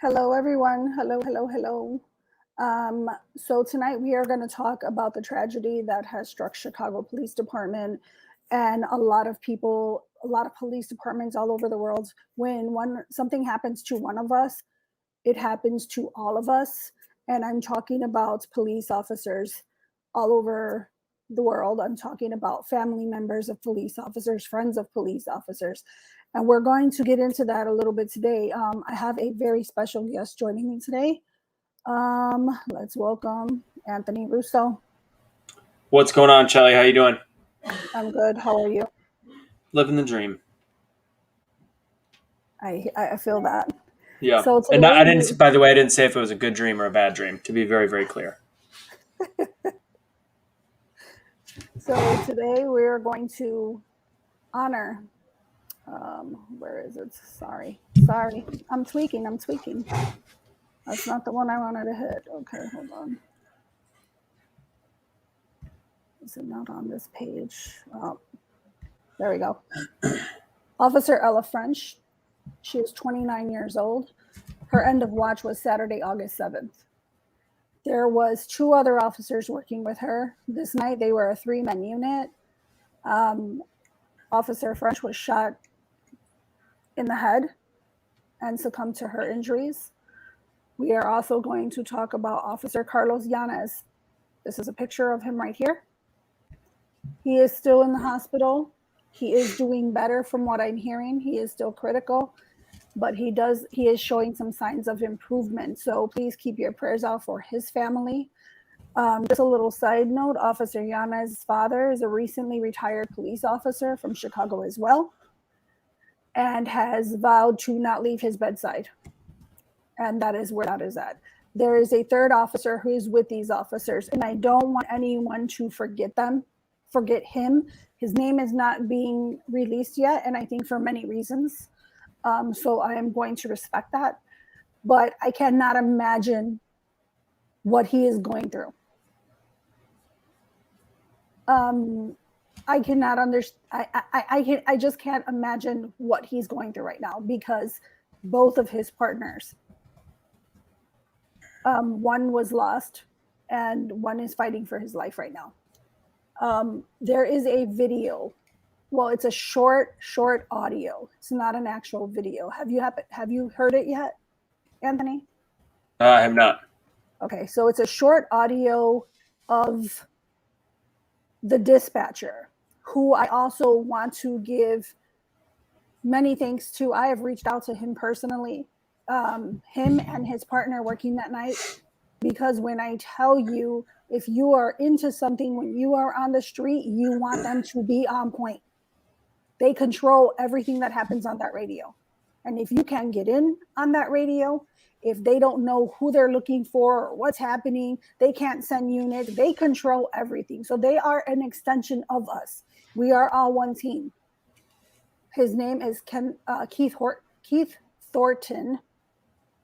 Hello, everyone. Hello, hello, hello. So tonight we are going to talk about the tragedy that has struck Chicago Police Department and a lot of people, a lot of police departments all over the world. When something happens to one of us, it happens to all of us. And I'm talking about police officers all over the world. I'm talking about family members of police officers, friends of police officers. And we're going to get into that a little bit today. I have a very special guest joining me today. Let's welcome Anthony Russo. What's going on, Shelly? How you doing? I'm good. How are you? Living the dream. I feel that. Yeah. So today And I didn't. By the way, I didn't say if it was a good dream or a bad dream. To be very, very clear. So today we're going to honor. Where is it? Sorry. I'm tweaking. That's not the one I wanted to hit. Okay, hold on. Is it not on this page? Oh, there we go. Officer Ella French. She is 29 years old. Her end of watch was Saturday, August 7th. There was 2 other officers working with her. This night they were a 3-man unit. Officer French was shot in the head and succumbed to her injuries. We are also going to talk about Officer Carlos Yanez. This is a picture of him right here. He is still in the hospital. He is doing better from what I'm hearing. He is still critical, but he is showing some signs of improvement. So please keep your prayers out for his family. Just a little side note, Officer Yanez's father is a recently retired police officer from Chicago as well, and has vowed to not leave his bedside. And that is where that is at. There is a 3rd officer who is with these officers, and I don't want anyone to forget him. His name is not being released yet, and I think for many reasons. So I am going to respect that. But I cannot imagine what he is going through. I cannot understand. I just can't imagine what he's going through right now, because both of his partners, one was lost and one is fighting for his life right now. There is a video. Well, it's a short audio. It's not an actual video. Have you heard it yet, Anthony? I have not. Okay, so it's a short audio of the dispatcher, who I also want to give many thanks to. I have reached out to him personally, him and his partner working that night, because when I tell you, if you are into something, when you are on the street, you want them to be on point. They control everything that happens on that radio. And if you can't get in on that radio, if they don't know who they're looking for or what's happening, they can't send units. They control everything. So they are an extension of us. We are all one team. His name is Keith Thornton.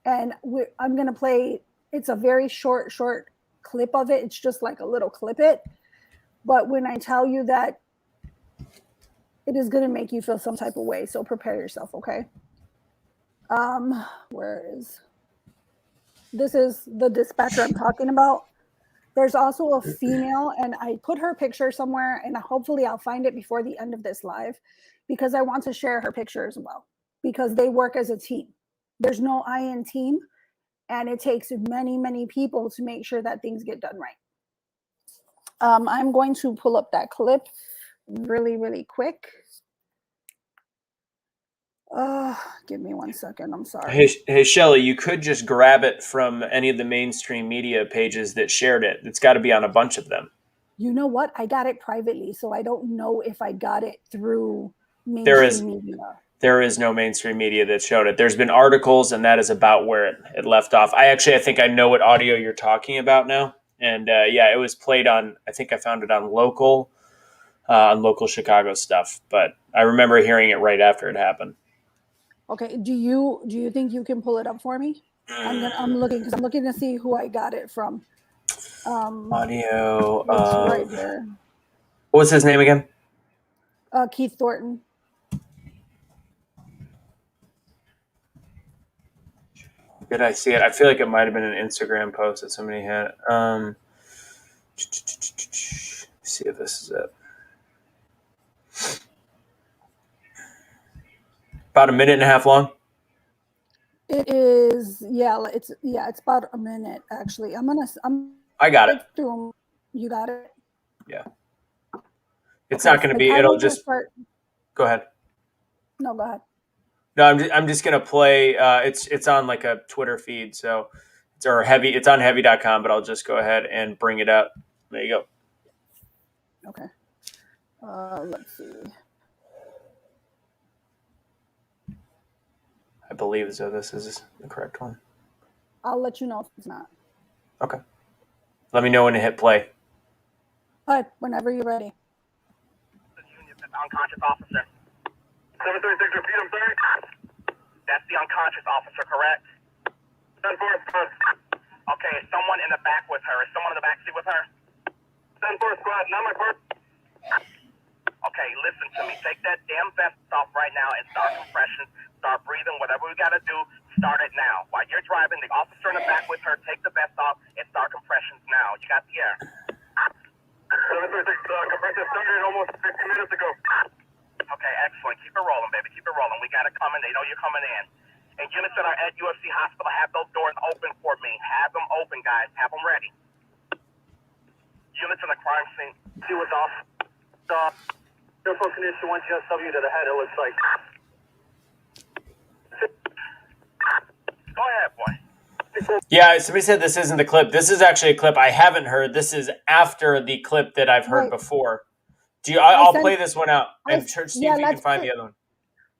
And I'm going to play, it's a very short clip of it. It's just like a little clip it. But when I tell you that, it is going to make you feel some type of way. So prepare yourself, okay? This is the dispatcher I'm talking about. There's also a female, and I put her picture somewhere, and hopefully I'll find it before the end of this live, because I want to share her picture as well, because they work as a team. There's no I in team, and it takes many people to make sure that things get done right. I'm going to pull up that clip really quick. Give me 1 second. I'm sorry. Hey, Shelly, you could just grab it from any of the mainstream media pages that shared it. It's got to be on a bunch of them. You know what? I got it privately, so I don't know if I got it through mainstream media. There is no mainstream media that showed it. There's been articles, and that is about where it left off. I think I know what audio you're talking about now. And yeah, it was played on, I think I found it on local Chicago stuff. But I remember hearing it right after it happened. Okay. Do you think you can pull it up for me? I'm looking to see who I got it from. Audio. Right here. What was his name again? Keith Thornton. Did I see it? I feel like it might have been an Instagram post that somebody had. See if this is it. About a minute and a half long. It is, it's about a minute actually. I got it. Through. You got it? Yeah. It's not going to be, it'll just, go ahead. No, go ahead. No, I'm just going to play, it's on like a Twitter feed, so it's on heavy.com, but I'll just go ahead and bring it up. There you go. Okay. Let's see. I believe as though this is the correct one. I'll let you know if it's not. Okay. Let me know when to hit play. All right, whenever you're ready. Unconscious officer. 736, repeat, I'm sorry. That's the unconscious officer, correct? 10-4, okay, is someone in the back with her? Is someone in the back seat with her? 10-4 squad, not my part. Okay, listen to me. Take that damn vest off right now and start compression. Start breathing. Whatever we got to do, start it now. While you're driving, the officer in the back with her, take the vest off and start compressions now. You got the air. 736, compression started almost 15 minutes ago. Okay, excellent. Keep it rolling, baby. Keep it rolling. We got it coming. They know you're coming in. And units that are at UFC Hospital, have those doors open for me. Have them open, guys. Have them ready. Units in the crime scene. See what's off. Careful condition 1 GSW to the head, it looks like. Go ahead, boy. Yeah, somebody said this isn't the clip. This is actually a clip I haven't heard. This is after the clip that I've heard before. I'll play this one out and see if you can find the other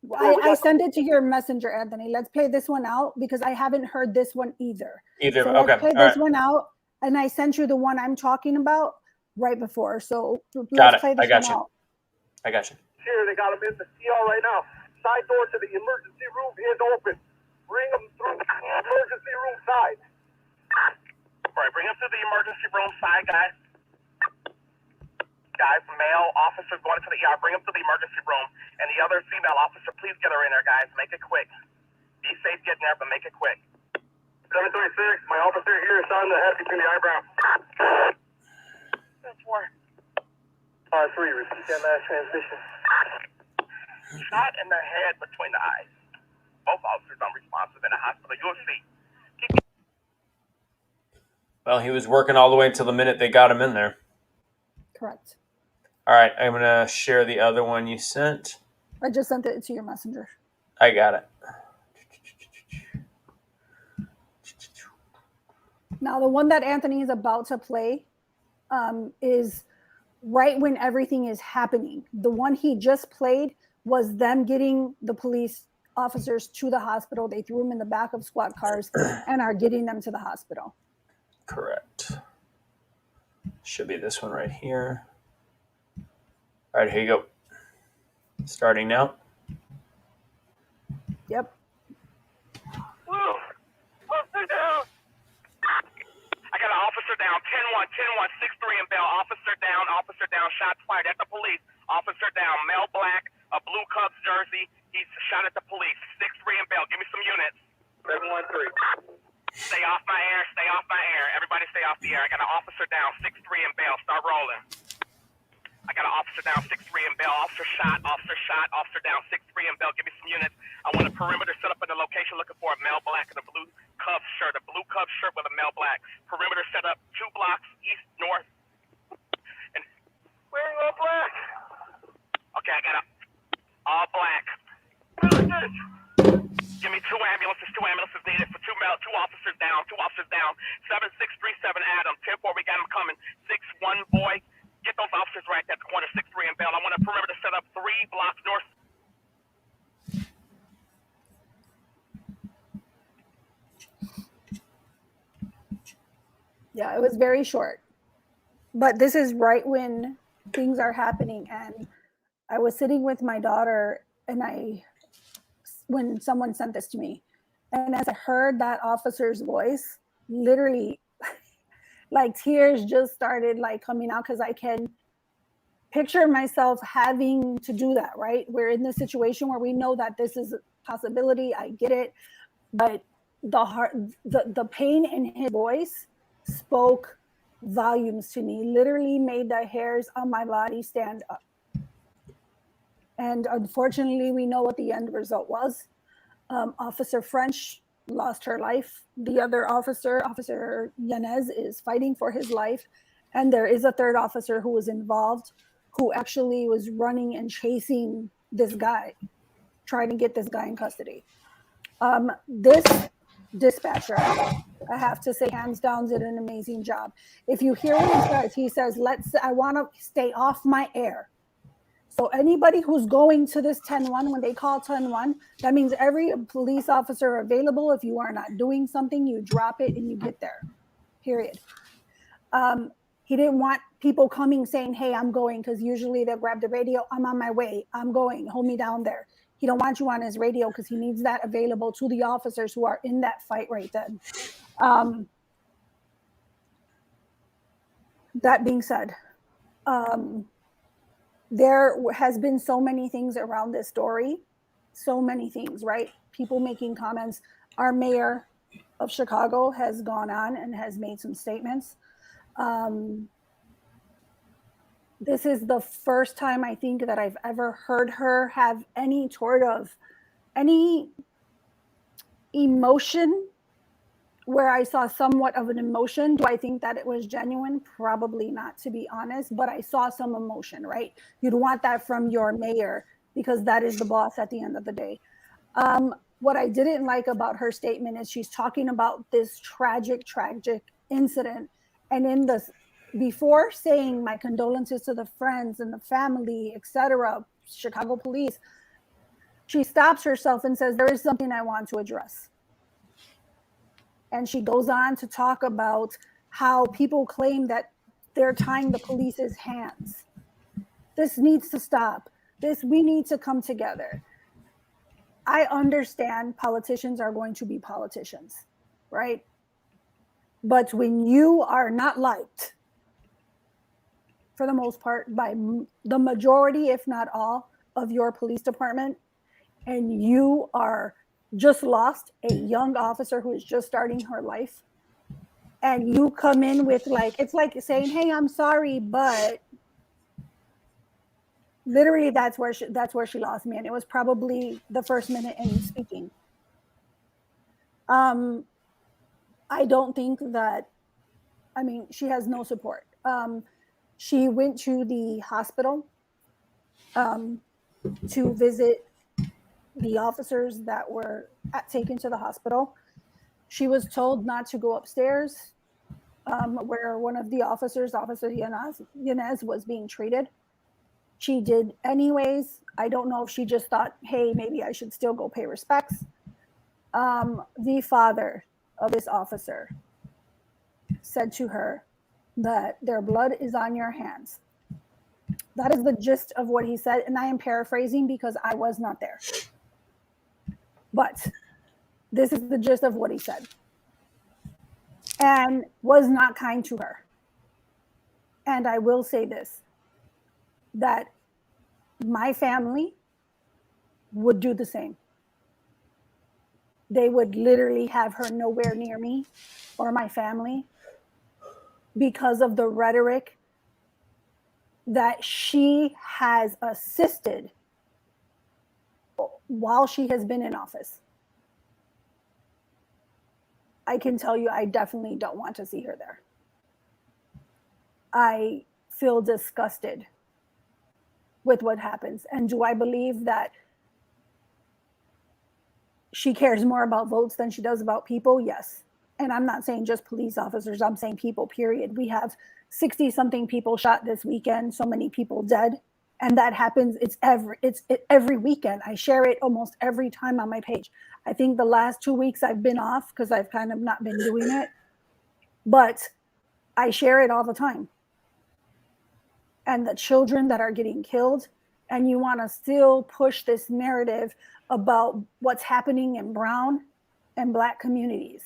one. I send it to your messenger, Anthony. Let's play this one out because I haven't heard this one either. So let's play this one out, and I sent you the one I'm talking about right before. So let's play this one out. I got you. Here, they got him in the CR right now. Side door to the emergency room is open. Bring him through the emergency room side. All right, bring him to the emergency room side, guys. Guys, male officer going to the ER. Bring him to the emergency room. And the other female officer, please get her in there, guys. Make it quick. Be safe getting there, but make it quick. 736, my officer here is on the head between the eyebrows. That's 4. 3, repeat that last transmission. Shot in the head between the eyes. Both officers unresponsive in the hospital. You'll see. Well, he was working all the way until the minute they got him in there. Correct. All right, I'm going to share the other one you sent. I just sent it to your messenger. I got it. Now, the one that Anthony is about to play is right when everything is happening. The one he just played was them getting the police officers to the hospital. They threw them in the back of squad cars and are getting them to the hospital. Correct. Should be this one right here. All right, here you go. Starting now. Yep. Whoa. Officer down. I got an officer down. 10-1, 10-1, 6-3 in Bell. Officer down, shots fired at the police. Officer down, male black, a blue Cubs jersey. He's shot at the police. 6-3 in Bell. Give me some units. 713. Stay off my air. Everybody stay off the air. I got an officer down, 6-3 in Bell. Start rolling. I got an officer down, 6-3 in Bell. Officer down, 6-3 in Bell. Give me some units. I want a perimeter set up in the location looking for a male black in a blue Cubs shirt with a male black. Perimeter set up 2 blocks east, north. And wearing all black. Okay, I got a all black. Give me 2 ambulances needed for 2 officers down. 7637 Adam, 10-4, we got him coming. 6-1 boy. Get those officers right at the corner, 6-3 in Bell. I want a perimeter set up 3 blocks north. Yeah, it was very short. But this is right when things are happening. And I was sitting with my daughter and when someone sent this to me, and as I heard that officer's voice, literally like tears just started like coming out because I can picture myself having to do that, right? We're in this situation where we know that this is a possibility. I get it. But the pain in his voice spoke volumes to me, literally made the hairs on my body stand up. And unfortunately, we know what the end result was. Officer French lost her life. The other officer, Officer Yanez, is fighting for his life. And there is a third officer who was involved, who actually was running and chasing this guy, trying to get this guy in custody. This dispatcher, I have to say, hands down, did an amazing job. If you hear what he says, I want to stay off my air. So anybody who's going to this 10-1, when they call 10-1, that means every police officer available, if you are not doing something, you drop it and you get there, period. He didn't want people coming saying, hey, I'm going, because usually they'll grab the radio, I'm on my way, I'm going, hold me down there. He don't want you on his radio because he needs that available to the officers who are in that fight right then. That being said, there has been so many things around this story, so many things, right? People making comments. Our mayor of Chicago has gone on and has made some statements. This is the first time I think that I've ever heard her have any sort of emotion where I saw somewhat of an emotion. Do I think that it was genuine? Probably not, to be honest, but I saw some emotion, right? You'd want that from your mayor because that is the boss at the end of the day. What I didn't like about her statement is she's talking about this tragic incident. And in this, before saying my condolences to the friends and the family, etc., Chicago police, she stops herself and says, there is something I want to address. And she goes on to talk about how people claim that they're tying the police's hands. This needs to stop. We need to come together. I understand politicians are going to be politicians, right? But when you are not liked, for the most part, by the majority, if not all, of your police department, and you are just lost a young officer who is just starting her life, and you come in with it's like saying, hey, I'm sorry, but literally that's where she lost me. And it was probably the first minute in speaking. I don't think that, she has no support. She went to the hospital to visit the officers that were taken to the hospital. She was told not to go upstairs where one of the officers, Officer Yanez, was being treated. She did anyways. I don't know if she just thought, hey, maybe I should still go pay respects. The father of this officer said to her that their blood is on your hands. That is the gist of what he said. And I am paraphrasing because I was not there. But this is the gist of what he said. And was not kind to her. And I will say this, that my family would do the same. They would literally have her nowhere near me or my family because of the rhetoric that she has assisted while she has been in office. I can tell you, I definitely don't want to see her there. I feel disgusted with what happens. And do I believe that she cares more about votes than she does about people? Yes. And I'm not saying just police officers, I'm saying people, period. We have 60-something people shot this weekend, so many people dead. And that happens, it's every weekend. I share it almost every time on my page. I think the last 2 weeks I've been off because I've kind of not been doing it. But I share it all the time. And the children that are getting killed, and you want to still push this narrative about what's happening in brown and black communities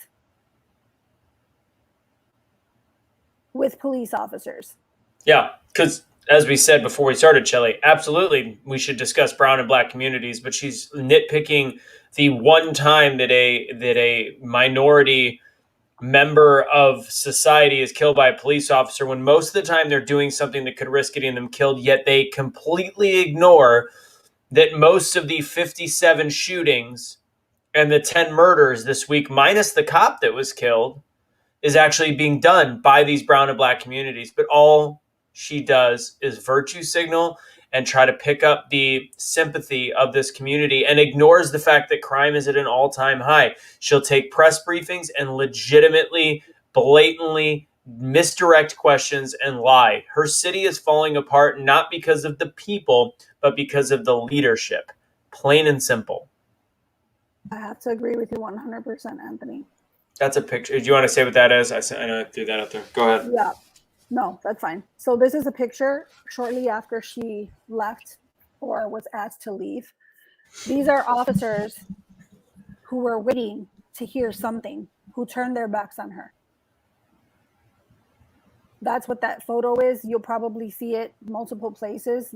with police officers. Yeah, because as we said before we started, Shelley, absolutely we should discuss brown and black communities, but she's nitpicking the one time that a minority member of society is killed by a police officer, when most of the time they're doing something that could risk getting them killed, yet they completely ignore that most of the 57 shootings and the 10 murders this week, minus the cop that was killed, is actually being done by these brown and black communities. But all she does is virtue signal and try to pick up the sympathy of this community and ignores the fact that crime is at an all-time high. She'll take press briefings and legitimately, blatantly misdirect questions and lie. Her city is falling apart not because of the people, but because of the leadership. Plain and simple. I have to agree with you 100%, Anthony. That's a picture. Do you want to say what that is? I know I threw that out there. Go ahead. Yeah. No, that's fine. So this is a picture shortly after she left or was asked to leave. These are officers who were waiting to hear something, who turned their backs on her. That's what that photo is. You'll probably see it multiple places.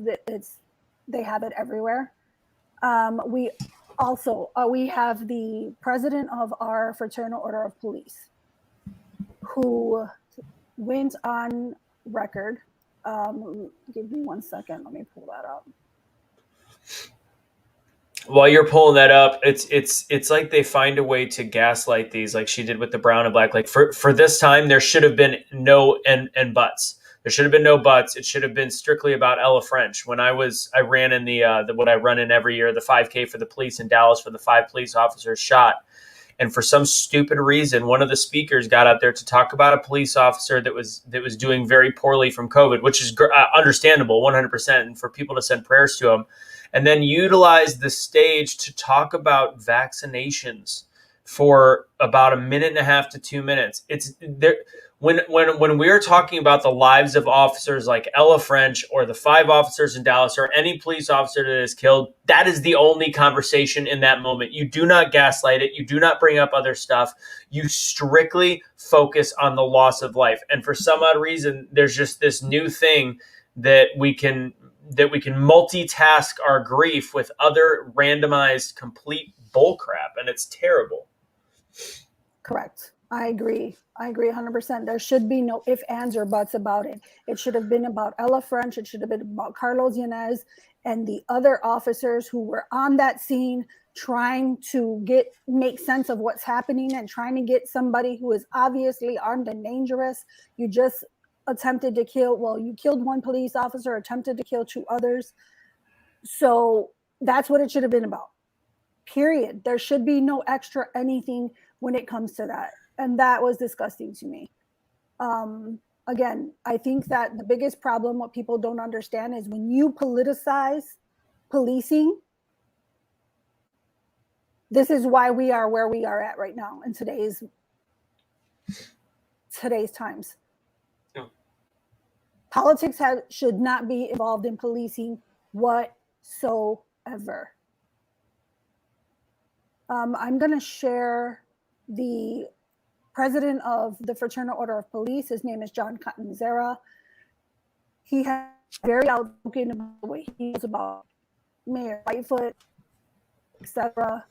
They have it everywhere. We have the president of our Fraternal Order of Police, who went on record. Give me 1 second. Let me pull that up. While you're pulling that up, it's like they find a way to gaslight these, like she did with the brown and black. Like for this time, there should have been no and buts. There should have been no buts. It should have been strictly about Ella French. When I ran in the what I run in every year, the 5K for the police in Dallas, for the 5 police officers shot. And for some stupid reason, one of the speakers got out there to talk about a police officer that was doing very poorly from COVID, which is understandable, 100%, and for people to send prayers to him, and then utilize the stage to talk about vaccinations for about 1.5 to 2 minutes. It's there. When we're talking about the lives of officers like Ella French or the 5 officers in Dallas or any police officer that is killed, that is the only conversation in that moment. You do not gaslight it. You do not bring up other stuff. You strictly focus on the loss of life. And for some odd reason, there's just this new thing that we can multitask our grief with other randomized complete bullcrap, and it's terrible. Correct. I agree 100%. There should be no ifs, ands, or buts about it. It should have been about Ella French. It should have been about Carlos Yanez and the other officers who were on that scene trying to make sense of what's happening and trying to get somebody who is obviously armed and dangerous. You just attempted to you killed 1 police officer, attempted to kill 2 others. So that's what it should have been about. Period. There should be no extra anything when it comes to that. And that was disgusting to me. Again, I think that the biggest problem, what people don't understand, is when you politicize policing, this is why we are where we are at right now in today's times. Yeah. Politics should not be involved in policing whatsoever. I'm going to share the president of the Fraternal Order of Police. His name is John Catanzara. He has very outspoken about the way he feels about Mayor Lightfoot, etc.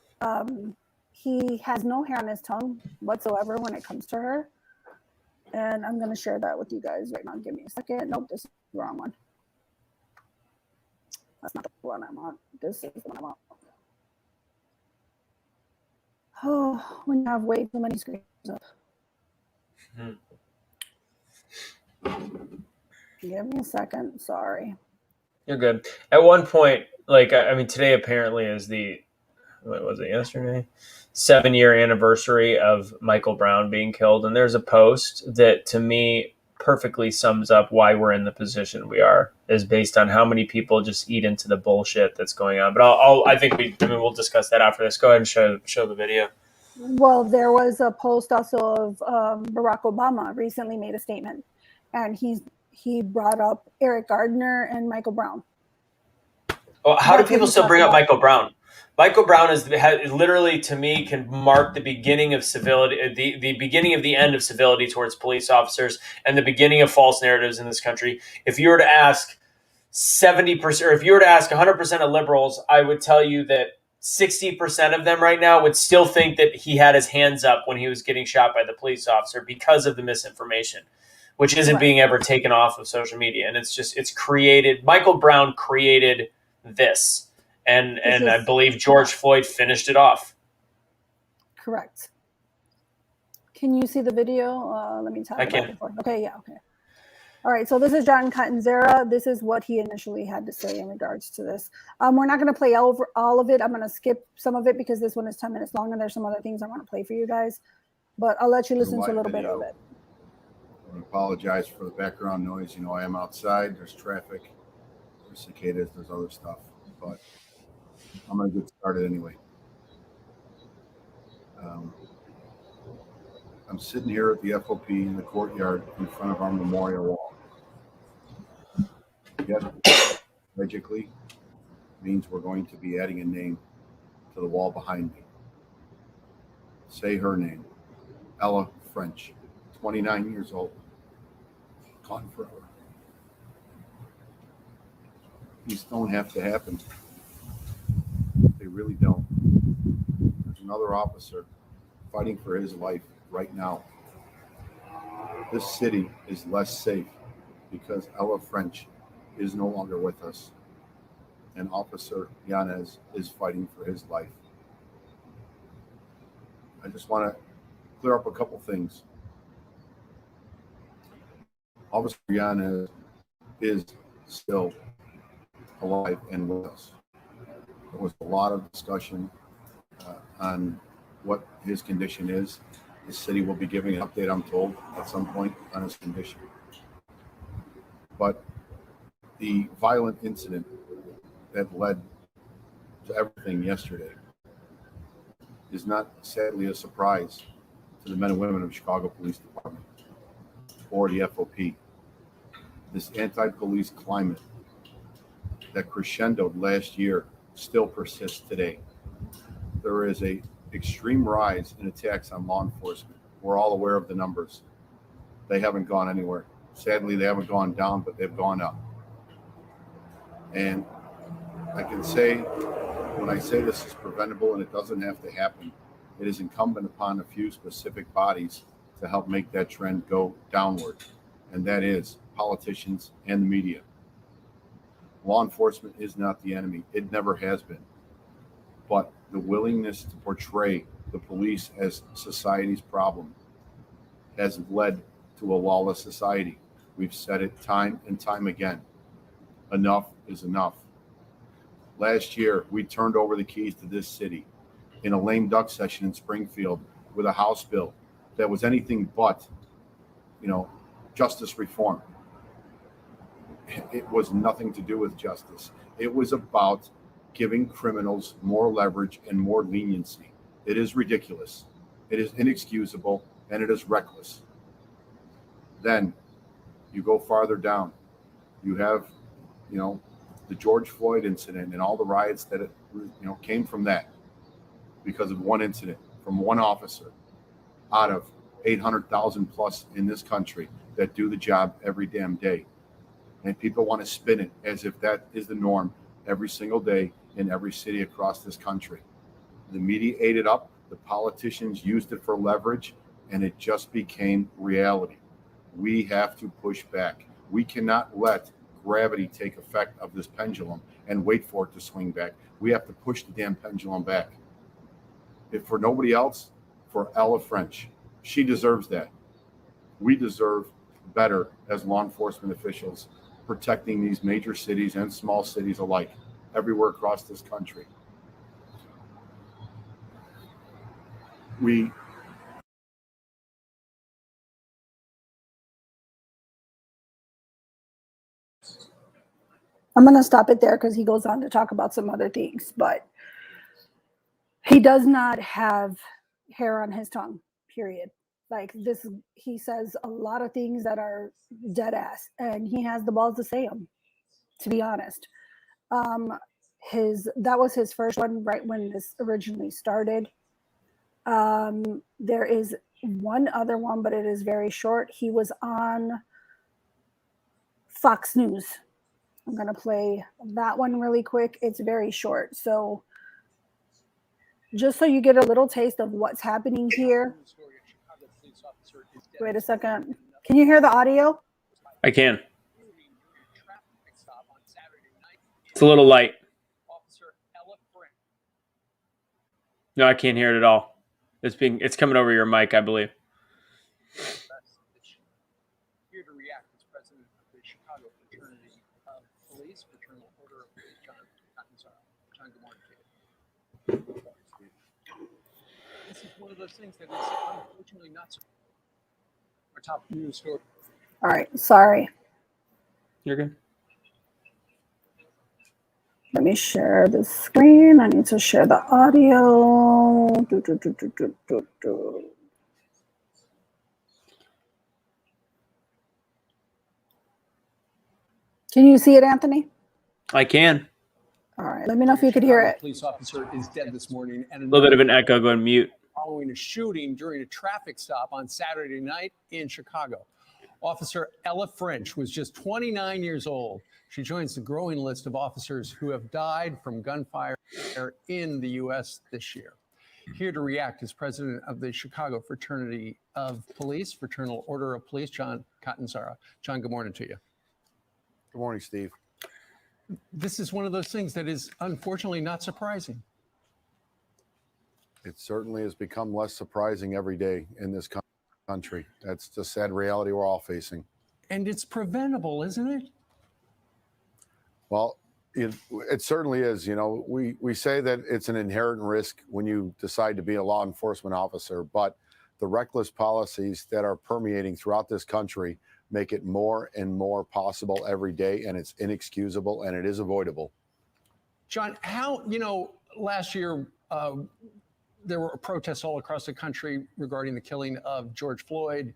He has no hair on his tongue whatsoever when it comes to her. And I'm going to share that with you guys right now. Give me a second. Nope, this is the wrong one. That's not the one I want. This is the one I want. Oh, when you have way too many screens up. Give me a second. Sorry. You're good. At one point, today apparently is what was it, yesterday? 7-year anniversary of Michael Brown being killed. And there's a post that, to me, perfectly sums up why we're in the position we are, is based on how many people just eat into the bullshit that's going on. But we'll discuss that after this. Go ahead and show the video. Well, there was a post also of Barack Obama recently made a statement, and he brought up Eric Gardner and Michael Brown. Well, how do people still bring up Michael Brown? Michael Brown has literally, to me, can mark the beginning of civility, the beginning of the end of civility towards police officers, and the beginning of false narratives in this country. If you were to ask 70%, or if you were to ask 100% of liberals, I would tell you that 60% of them right now would still think that he had his hands up when he was getting shot by the police officer because of the misinformation, which isn't being ever taken off of social media. And it's created, Michael Brown created this. And I believe George Floyd finished it off. Correct. Can you see the video? Let me tap it back and forth. Okay, yeah, okay. All right, so this is John Catanzara. This is what he initially had to say in regards to this. We're not going to play over all of it. I'm going to skip some of it because this one is 10 minutes long and there's some other things I want to play for you guys. But I'll let you listen to a little bit of it. I apologize for the background noise. You know, I am outside. There's traffic. There's cicadas. There's other stuff. But I'm going to get started anyway. I'm sitting here at the FOP in the courtyard in front of our memorial wall. Yet, tragically, means we're going to be adding a name to the wall behind me. Say her name, Ella French, 29 years old, gone forever. These don't have to happen. They really don't. There's another officer fighting for his life right now. This city is less safe because Ella French is no longer with us, and Officer Yanez is fighting for his life. I just want to clear up a couple things. Officer Yanez is still alive and with us. There was a lot of discussion on what his condition is. The city will be giving an update, I'm told, at some point on his condition. But the violent incident that led to everything yesterday is not, sadly, a surprise to the men and women of Chicago Police Department or the FOP. This anti-police climate that crescendoed last year still persists today. There is an extreme rise in attacks on law enforcement. We're all aware of the numbers. They haven't gone anywhere. Sadly, they haven't gone down, but they've gone up. And I can say, when I say this is preventable and it doesn't have to happen, it is incumbent upon a few specific bodies to help make that trend go downward. And that is politicians and the media. Law enforcement is not the enemy. It never has been. But the willingness to portray the police as society's problem has led to a lawless society. We've said it time and time again. Enough is enough. Last year, we turned over the keys to this city in a lame duck session in Springfield with a House bill that was anything but, justice reform. It was nothing to do with justice. It was about giving criminals more leverage and more leniency. It is ridiculous. It is inexcusable, and it is reckless. Then you go farther down. You have, the George Floyd incident and all the riots that came from that because of one incident from one officer out of 800,000 plus in this country that do the job every damn day. And people want to spin it as if that is the norm every single day in every city across this country. The media ate it up, the politicians used it for leverage, and it just became reality. We have to push back. We cannot let gravity take effect of this pendulum and wait for it to swing back. We have to push the damn pendulum back. If for nobody else, for Ella French. She deserves that. We deserve better as law enforcement officials protecting these major cities and small cities alike everywhere across this country. I'm going to stop it there because he goes on to talk about some other things, but he does not have hair on his tongue, period. Like this, he says a lot of things that are dead ass, and he has the balls to say them, to be honest. That was his first one right when this originally started. There is one other one, but it is very short. He was on Fox News, I'm going to play that one really quick. It's very short. So just so you get a little taste of what's happening here. Wait a second. Can you hear the audio? I can. It's a little light. No, I can't hear it at all. It's coming over your mic, I believe. Here to react is president of the Chicago fraternity of police, fraternal order of police, John, good morning to you. This is one of those things that is unfortunately not so. Our top news story. All right. Sorry. You're good. Let me share the screen. I need to share the audio. Can you see it, Anthony? I can. All right. Let me know if you could hear it. Police officer is dead this morning, and A little bit of an echo. Go and mute. Following a shooting during a traffic stop on Saturday night in Chicago. Officer Ella French was just 29 years old. She joins the growing list of officers who have died from gunfire in the U.S. this year. Here to react is president of the Chicago fraternity of police, fraternal order of police, John Catanzara. John, good morning to you. Good morning, Steve. This is one of those things that is unfortunately not surprising. It certainly has become less surprising every day in this country. That's the sad reality we're all facing. And it's preventable, isn't it? Well, it certainly is. You know, we say that it's an inherent risk when you decide to be a law enforcement officer, but the reckless policies that are permeating throughout this country make it more and more possible every day, and it's inexcusable and it is avoidable. John, last year there were protests all across the country regarding the killing of George Floyd.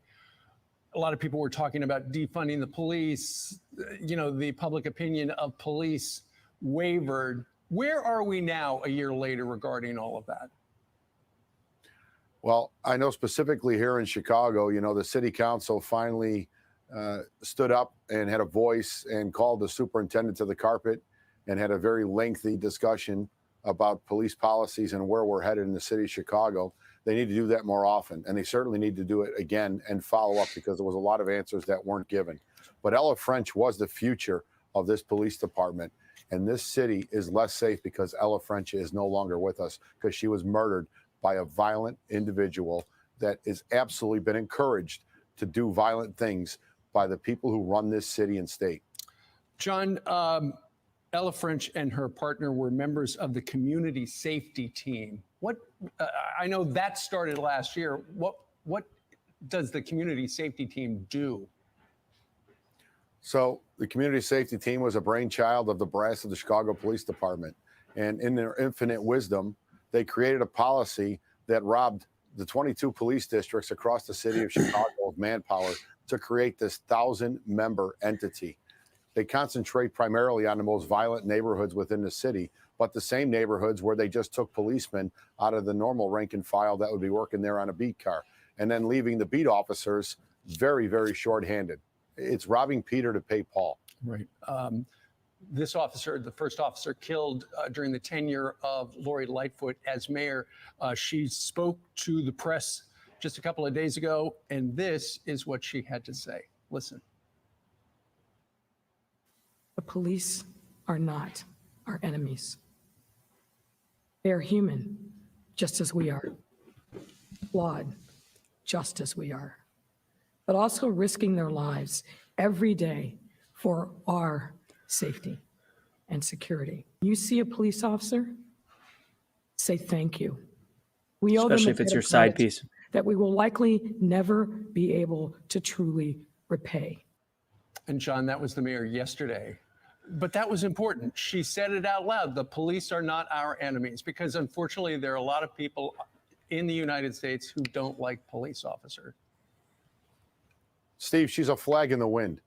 A lot of people were talking about defunding the police. The public opinion of police wavered. Where are we now a year later regarding all of that? Well, I know specifically here in Chicago, the city council finally stood up and had a voice and called the superintendent to the carpet and had a very lengthy discussion about police policies and where we're headed in the city of Chicago. They need to do that more often, and they certainly need to do it again and follow up, because there was a lot of answers that weren't given. But Ella French was the future of this police department, and this city is less safe because Ella French is no longer with us, because she was murdered by a violent individual that has absolutely been encouraged to do violent things by the people who run this city and state. John, Ella French and her partner were members of the community safety team. I know that started last year. What does the community safety team do? So the community safety team was a brainchild of the brass of the Chicago Police Department. And in their infinite wisdom, they created a policy that robbed the 22 police districts across the city of Chicago of manpower to create this 1,000-member entity. They concentrate primarily on the most violent neighborhoods within the city, but the same neighborhoods where they just took policemen out of the normal rank and file that would be working there on a beat car, and then leaving the beat officers very, very short-handed. It's robbing Peter to pay Paul. Right. This officer, the first officer killed during the tenure of Lori Lightfoot as mayor, she spoke to the press just a couple of days ago, and this is what she had to say. Listen. The police are not our enemies. They are human, just as we are. Flawed, just as we are. But also risking their lives every day for our safety and security. You see a police officer, say thank you. We owe them Especially if it's your side piece that we will likely never be able to truly repay. And John, that was the mayor yesterday. But that was important. She said it out loud. The police are not our enemies, because unfortunately there are a lot of people in the United States who don't like police officers. Steve, she's a flag in the wind.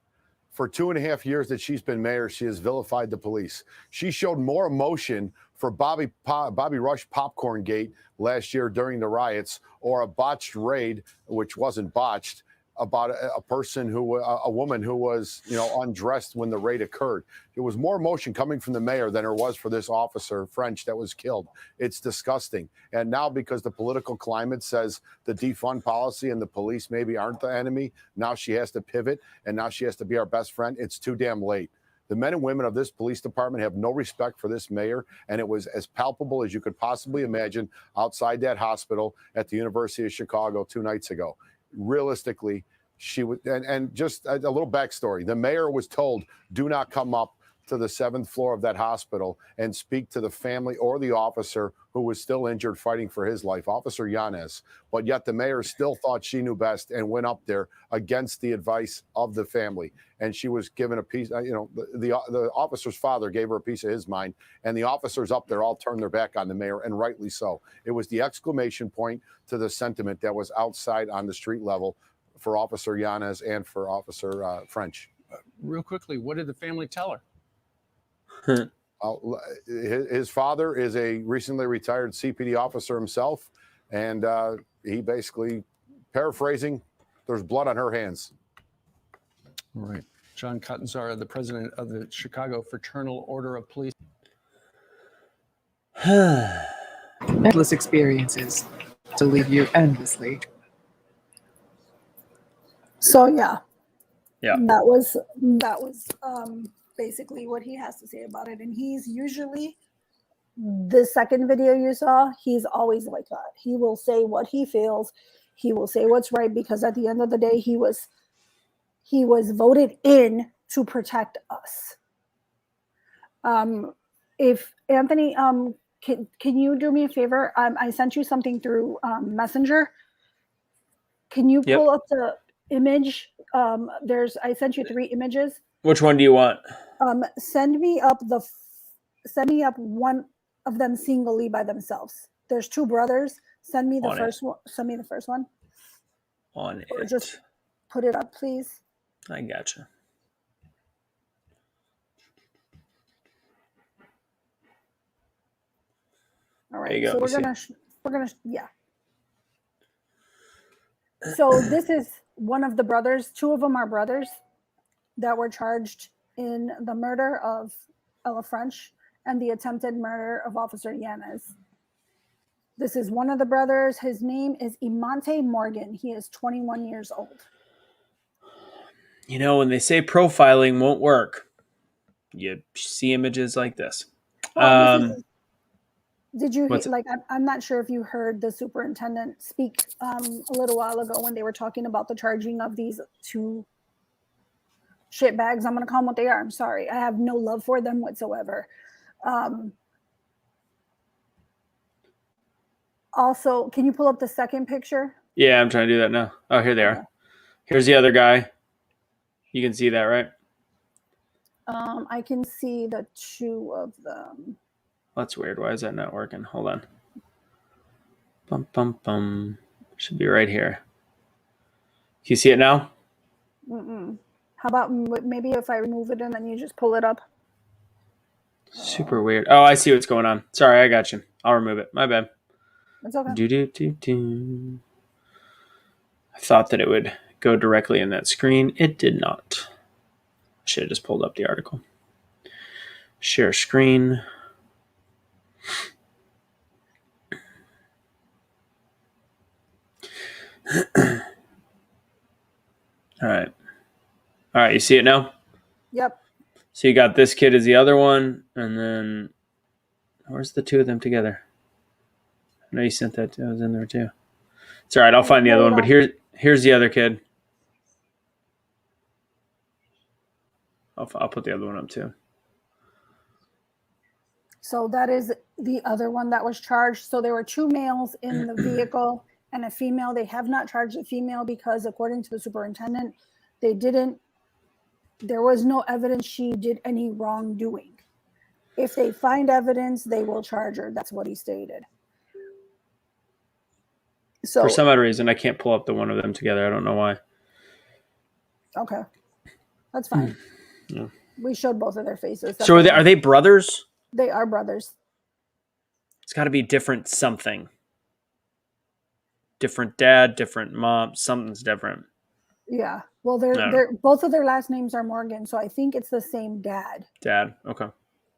For 2.5 years that she's been mayor, she has vilified the police. She showed more emotion for Bobby Rush Popcorn Gate last year during the riots, or a botched raid, which wasn't botched, about a person a woman who was, undressed when the raid occurred. There was more emotion coming from the mayor than there was for this officer, French, that was killed. It's disgusting. And now, because the political climate says the defund policy and the police maybe aren't the enemy, now she has to pivot, and now she has to be our best friend. It's too damn late. The men and women of this police department have no respect for this mayor, and it was as palpable as you could possibly imagine outside that hospital at the University of Chicago 2 nights ago. Realistically, she would, and just a little backstory. The mayor was told, do not come up to the 7th floor of that hospital and speak to the family or the officer who was still injured fighting for his life, Officer Yanez. But yet the mayor still thought she knew best and went up there against the advice of the family. And she was given a piece, the officer's father gave her a piece of his mind, and the officers up there all turned their back on the mayor, and rightly so. It was the exclamation point to the sentiment that was outside on the street level for Officer Yanez and for Officer French. Real quickly, what did the family tell her? His father is a recently retired CPD officer himself, and he basically, paraphrasing, there's blood on her hands. All right. John Catanzara, the president of the Chicago Fraternal Order of Police. Endless experiences to leave you endlessly. So yeah, Yeah. that was basically what he has to say about it. And he's usually, the second video you saw, he's always like that. He will say what he feels. He will say what's right, because at the end of the day, he was voted in to protect us. If Anthony, can you do me a favor? I sent you something through Messenger. Can you pull up the image? I sent you 3 images. Which one do you want? Send me up one of them singly by themselves. There's 2 brothers. Send me the first one. Send me the first one. On Or it. just put it up, please. I gotcha. All right. There you go. So we're gonna yeah. So this is one of the brothers. 2 of them are brothers that were charged in the murder of Ella French and the attempted murder of Officer Yanez. This is one of the brothers. His name is Imante Morgan. He is 21 years old. When they say profiling won't work, you see images like this. Well, did you what's like? I'm not sure if you heard the superintendent speak a little while ago when they were talking about the charging of these 2 shit bags. I'm going to call them what they are. I'm sorry. I have no love for them whatsoever. Also, can you pull up the second picture? Yeah, I'm trying to do that now. Oh, here they are. Here's the other guy. You can see that, right? I can see the 2 of them. That's weird. Why is that not working? Hold on. Bum, bum, bum. Should be right here. Can you see it now? How about maybe if I remove it and then you just pull it up? Super weird. Oh, I see what's going on. Sorry, I got you. I'll remove it. My bad. It's okay. Do. I thought that it would go directly in that screen. It did not. I should have just pulled up the article. Share screen. All right, you see it now? Yep. So you got this kid as the other one, and then where's the 2 of them together? I know you sent that too. I was in there too. It's all right. I'll find the other one. But here's the other kid. I'll put the other one up too. So that is the other one that was charged. So there were 2 males in the vehicle and a female. They have not charged the female because, according to the superintendent, there was no evidence she did any wrongdoing. If they find evidence, they will charge her. That's what he stated. So for some odd reason, I can't pull up the one of them together. I don't know why. Okay. That's fine. Yeah. We showed both of their faces. So are they brothers? They are brothers. It's got to be different something. Different dad, different mom. Something's different. Yeah. Well, No. they're both of their last names are Morgan, so I think it's the same dad. Dad. Okay.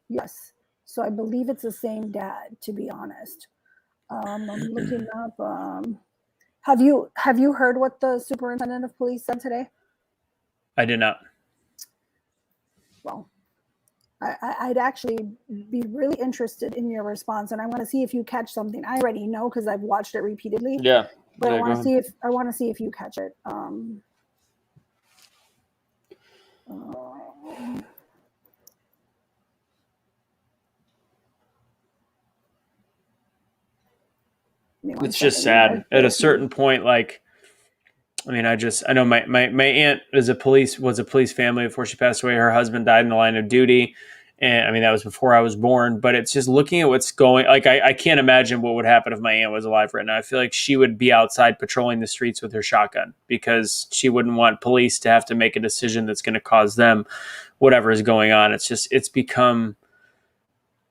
Yes. So I believe it's the same dad, to be honest. I'm looking up. Have you heard what the superintendent of police said today? I did not. Well, I'd actually be really interested in your response, and I want to see if you catch something. I already know because I've watched it repeatedly. Yeah. But Yeah, I want to see if you catch it. It's just sad. At a certain point, like, I mean, I know my aunt was a police family before she passed away. Her husband died in the line of duty. And I mean, that was before I was born, but it's just looking at what's going, like, I can't imagine what would happen if my aunt was alive right now. I feel like she would be outside patrolling the streets with her shotgun because she wouldn't want police to have to make a decision that's going to cause them whatever is going on. It's just, it's become,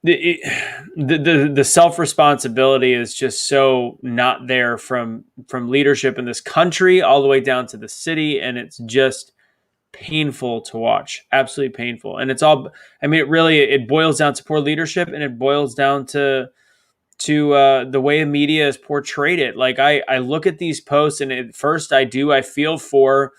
the self-responsibility is just so not there from leadership in this country all the way down to the city. And it's just painful to watch, absolutely painful. And it's all, I mean, it boils down to poor leadership, and it boils down to the way the media has portrayed it. Like I look at these posts, and at first I feel for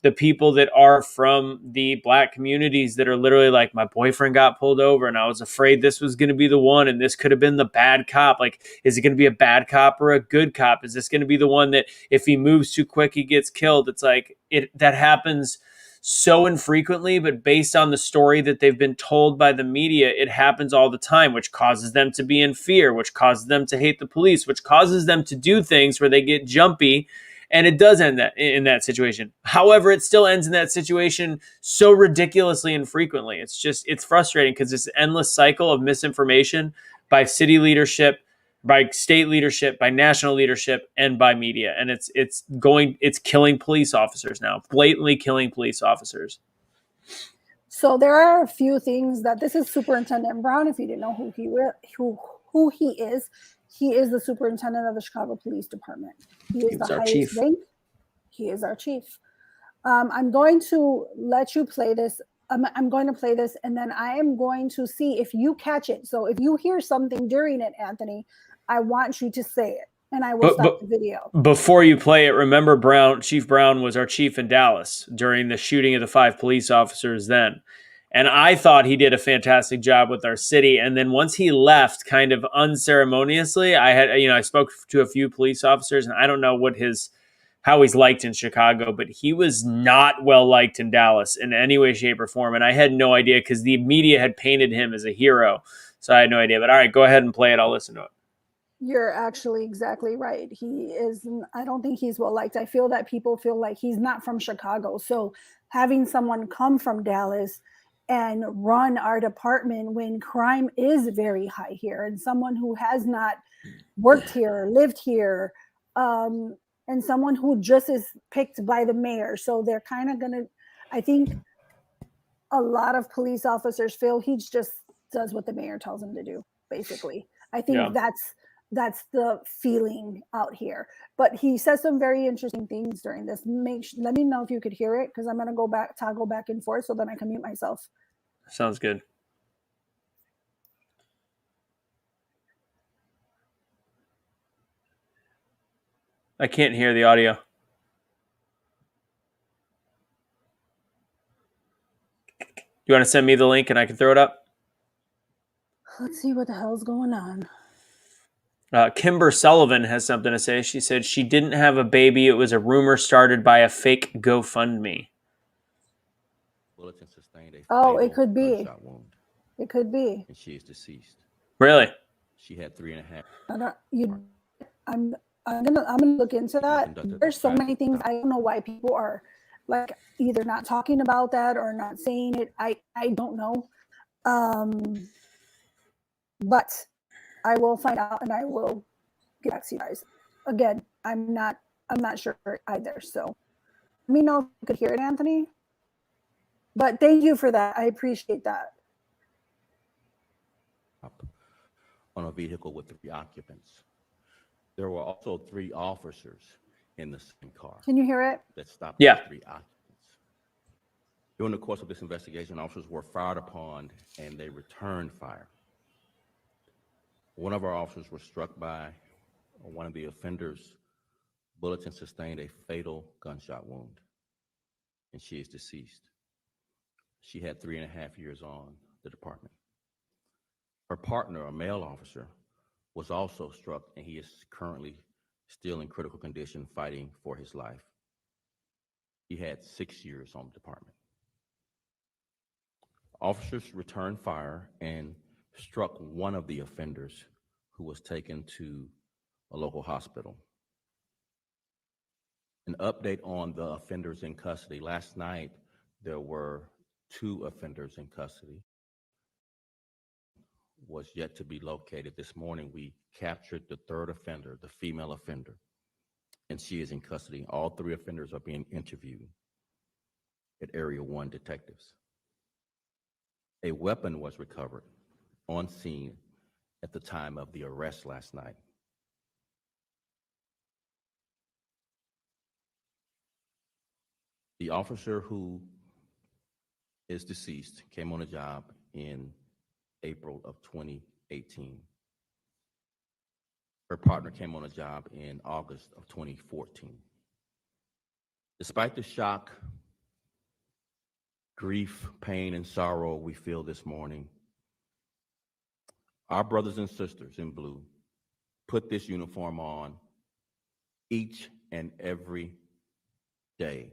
the people that are from the Black communities that are literally like, my boyfriend got pulled over and I was afraid this was going to be the one, and this could have been the bad cop. Like, is it going to be a bad cop or a good cop? Is this going to be the one that if he moves too quick, he gets killed? It's like, that happens so infrequently, but based on the story that they've been told by the media, it happens all the time, which causes them to be in fear, which causes them to hate the police, which causes them to do things where they get jumpy. And it does end in that situation. However, it still ends in that situation so ridiculously infrequently. It's frustrating because it's an endless cycle of misinformation by city leadership, by state leadership, by national leadership, and by media. And it's killing police officers now, blatantly killing police officers. So there are a few things that this is Superintendent Brown. If you didn't know who he is the superintendent of the Chicago Police Department. He is the highest rank. He is our chief. I'm going to let you play this. I'm going to play this, and then I am going to see if you catch it. So if you hear something during it, Anthony, I want you to say it, and I will stop the video. Before you play it, remember Chief Brown was our chief in Dallas during the shooting of the 5 police officers then. And I thought he did a fantastic job with our city. And then once he left, kind of unceremoniously, I spoke to a few police officers, and I don't know how he's liked in Chicago, but he was not well liked in Dallas in any way, shape, or form. And I had no idea because the media had painted him as a hero. So I had no idea. But all right, go ahead and play it. I'll listen to it. You're actually exactly right. I don't think he's well liked. I feel that people feel like he's not from Chicago. So having someone come from Dallas and run our department when crime is very high here, and someone who has not worked here, lived here, and someone who just is picked by the mayor. So they're kind of I think a lot of police officers feel he just does what the mayor tells him to do, basically. I think that's the feeling out here. But he says some very interesting things during this. Let me know if you could hear it, because I'm going to toggle back and forth so then I can mute myself. Sounds good. I can't hear the audio. You want to send me the link and I can throw it up? Let's see what the hell's going on. Kimber Sullivan has something to say. She said she didn't have a baby. It was a rumor started by a fake GoFundMe. Oh, it could be. It could be. And she is deceased. Really? She had 3.5. I'm gonna look into that. There's so many things. I don't know why people are like either not talking about that or not saying it. I don't know. But I will find out and I will get back to you guys. Again, I'm not sure either. So let me know if you could hear it, Anthony. But thank you for that. I appreciate that. On a vehicle with 3 occupants. There were also 3 officers in the same car Can you hear it? that stopped Yeah. the 3 occupants. During the course of this investigation, officers were fired upon and they returned fire. One of our officers was struck by one of the offenders' bullets and sustained a fatal gunshot wound, and she is deceased. She had 3.5 years on the department. Her partner, a male officer, was also struck, and he is currently still in critical condition fighting for his life. He had 6 years on the department. Officers returned fire and struck one of the offenders who was taken to a local hospital. An update on the offenders in custody. Last night, there were 2 offenders in custody. Was yet to be located. This morning, we captured the 3rd offender, the female offender, and she is in custody. All 3 offenders are being interviewed at Area 1 detectives. A weapon was recovered on scene at the time of the arrest last night. The officer who is deceased came on a job in April of 2018. Her partner came on a job in August of 2014. Despite the shock, grief, pain, and sorrow we feel this morning, our brothers and sisters in blue put this uniform on each and every day.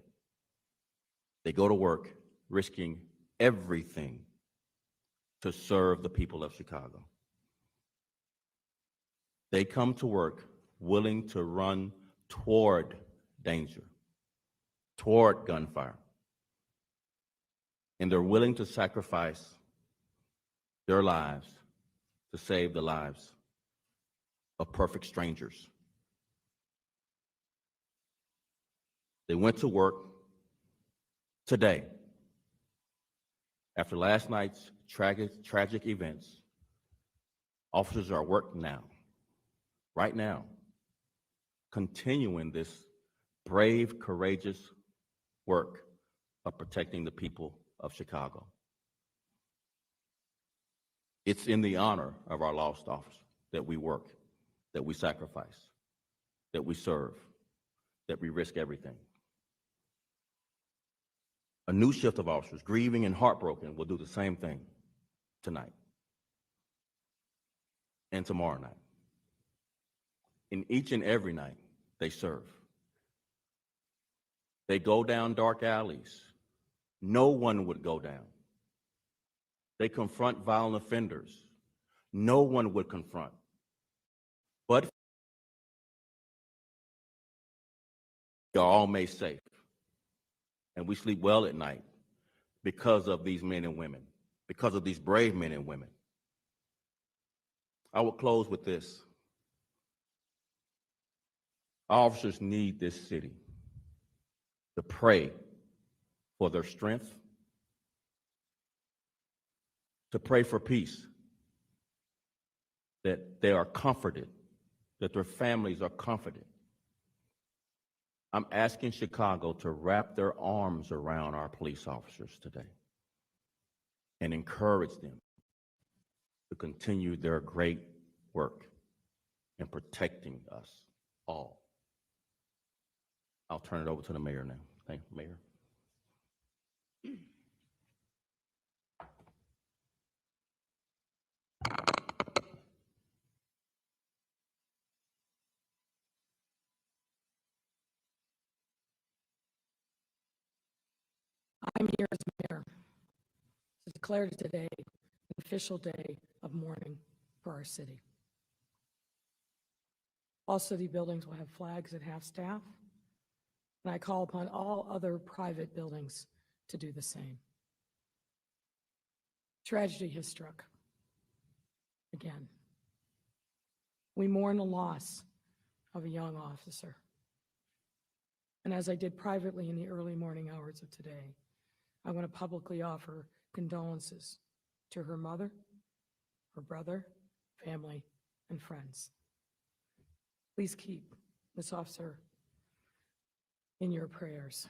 They go to work risking everything to serve the people of Chicago. They come to work willing to run toward danger, toward gunfire. And they're willing to sacrifice their lives to save the lives of perfect strangers. They went to work today. After last night's tragic events, officers are at work now, right now, continuing this brave, courageous work of protecting the people of Chicago. It's in the honor of our lost officers that we work, that we sacrifice, that we serve, that we risk everything. A new shift of officers, grieving and heartbroken, will do the same thing tonight and tomorrow night. In each and every night, they serve. They go down dark alleys no one would go down. They confront violent offenders no one would confront. But we are all made safe, and we sleep well at night because of these men and women, because of these brave men and women. I will close with this. Our officers need this city to pray for their strength, to pray for peace, that they are comforted, that their families are comforted. I'm asking Chicago to wrap their arms around our police officers today and encourage them to continue their great work in protecting us all. I'll turn it over to the mayor now. Thank you, Mayor. I'm here as mayor to declare today an official day of mourning for our city. All city buildings will have flags at half-staff, and I call upon all other private buildings to do the same. Tragedy has struck again. We mourn the loss of a young officer. And as I did privately in the early morning hours of today, I want to publicly offer condolences to her mother, her brother, family, and friends. Please keep this officer in your prayers.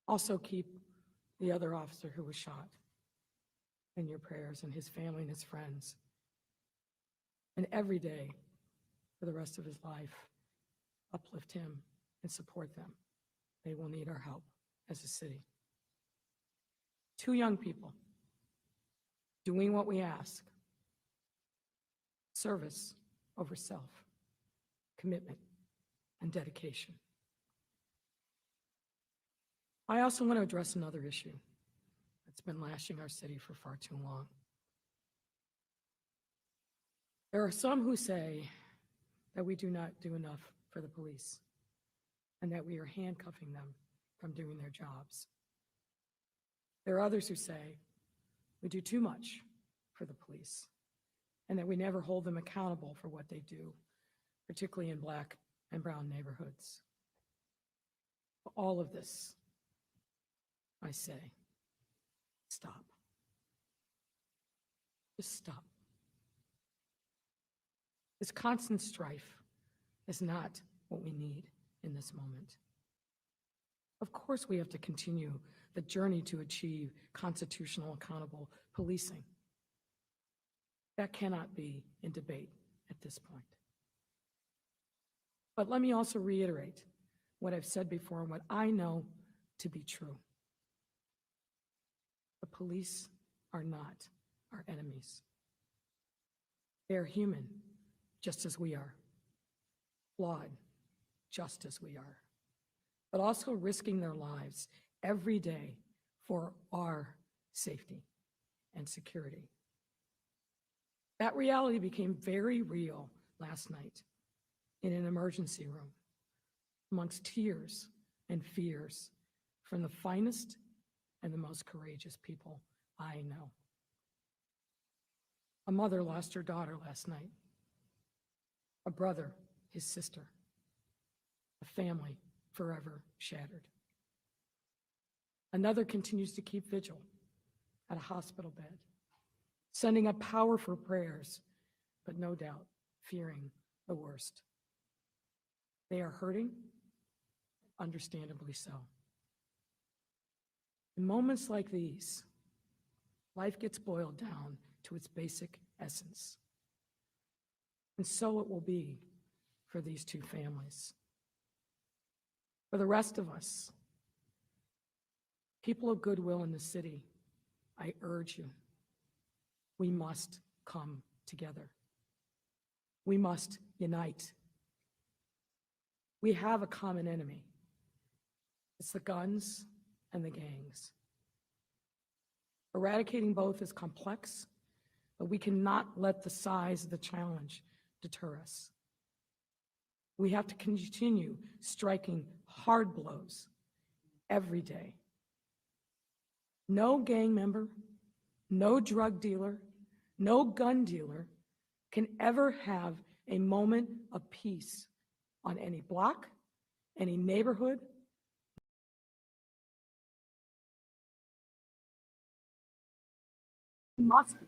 Also keep the other officer who was shot in your prayers, and his family and his friends. And every day for the rest of his life, uplift him and support them. They will need our help as a city. 2 young people doing what we ask. Service over self, commitment, and dedication. I also want to address another issue that's been lashing our city for far too long. There are some who say that we do not do enough for the police and that we are handcuffing them from doing their jobs. There are others who say we do too much for the police and that we never hold them accountable for what they do, particularly in Black and brown neighborhoods. For all of this, I say, stop. Just stop. This constant strife is not what we need in this moment. Of course, we have to continue the journey to achieve constitutional accountable policing. That cannot be in debate at this point. But let me also reiterate what I've said before and what I know to be true. The police are not our enemies. They are human, just as we are, flawed, just as we are, but also risking their lives every day for our safety and security. That reality became very real last night in an emergency room, amongst tears and fears from the finest and the most courageous people I know. A mother lost her daughter last night. A brother, his sister. A family forever shattered. Another continues to keep vigil at a hospital bed, sending up powerful prayers, but no doubt fearing the worst. They are hurting, understandably so. In moments like these, life gets boiled down to its basic essence. And so it will be for these 2 families. For the rest of us, people of goodwill in the city, I urge you, we must come together. We must unite. We have a common enemy. It's the guns and the gangs. Eradicating both is complex, but we cannot let the size of the challenge deter us. We have to continue striking hard blows every day. No gang member, no drug dealer, no gun dealer can ever have a moment of peace on any block, any neighborhood. We must be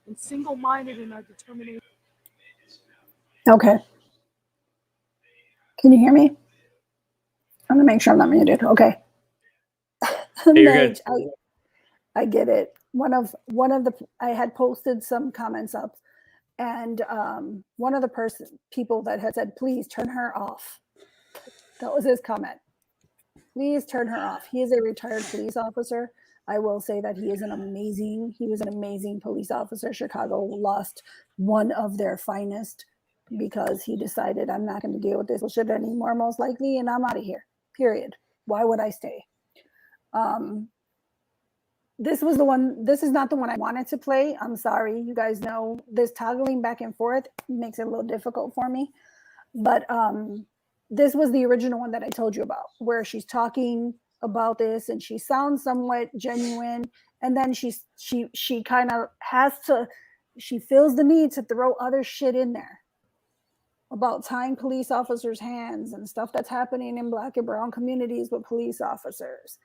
and single-minded in our determination. Okay. Can you hear me? I'm gonna make sure I'm not muted. Okay. You're good. I get it. One of the I had posted some comments up, and one of the people that had said, "Please turn her off." That was his comment. Please turn her off. He is a retired police officer. I will say that he was an amazing police officer. Chicago lost one of their finest because he decided, I'm not going to deal with this bullshit anymore, most likely, and I'm out of here, period. Why would I stay? This is not the one I wanted to play. I'm sorry. You guys know this toggling back and forth makes it a little difficult for me. But this was the original one that I told you about, where she's talking about this and she sounds somewhat genuine, and then she kind of she feels the need to throw other shit in there about tying police officers' hands and stuff that's happening in Black and brown communities with police officers.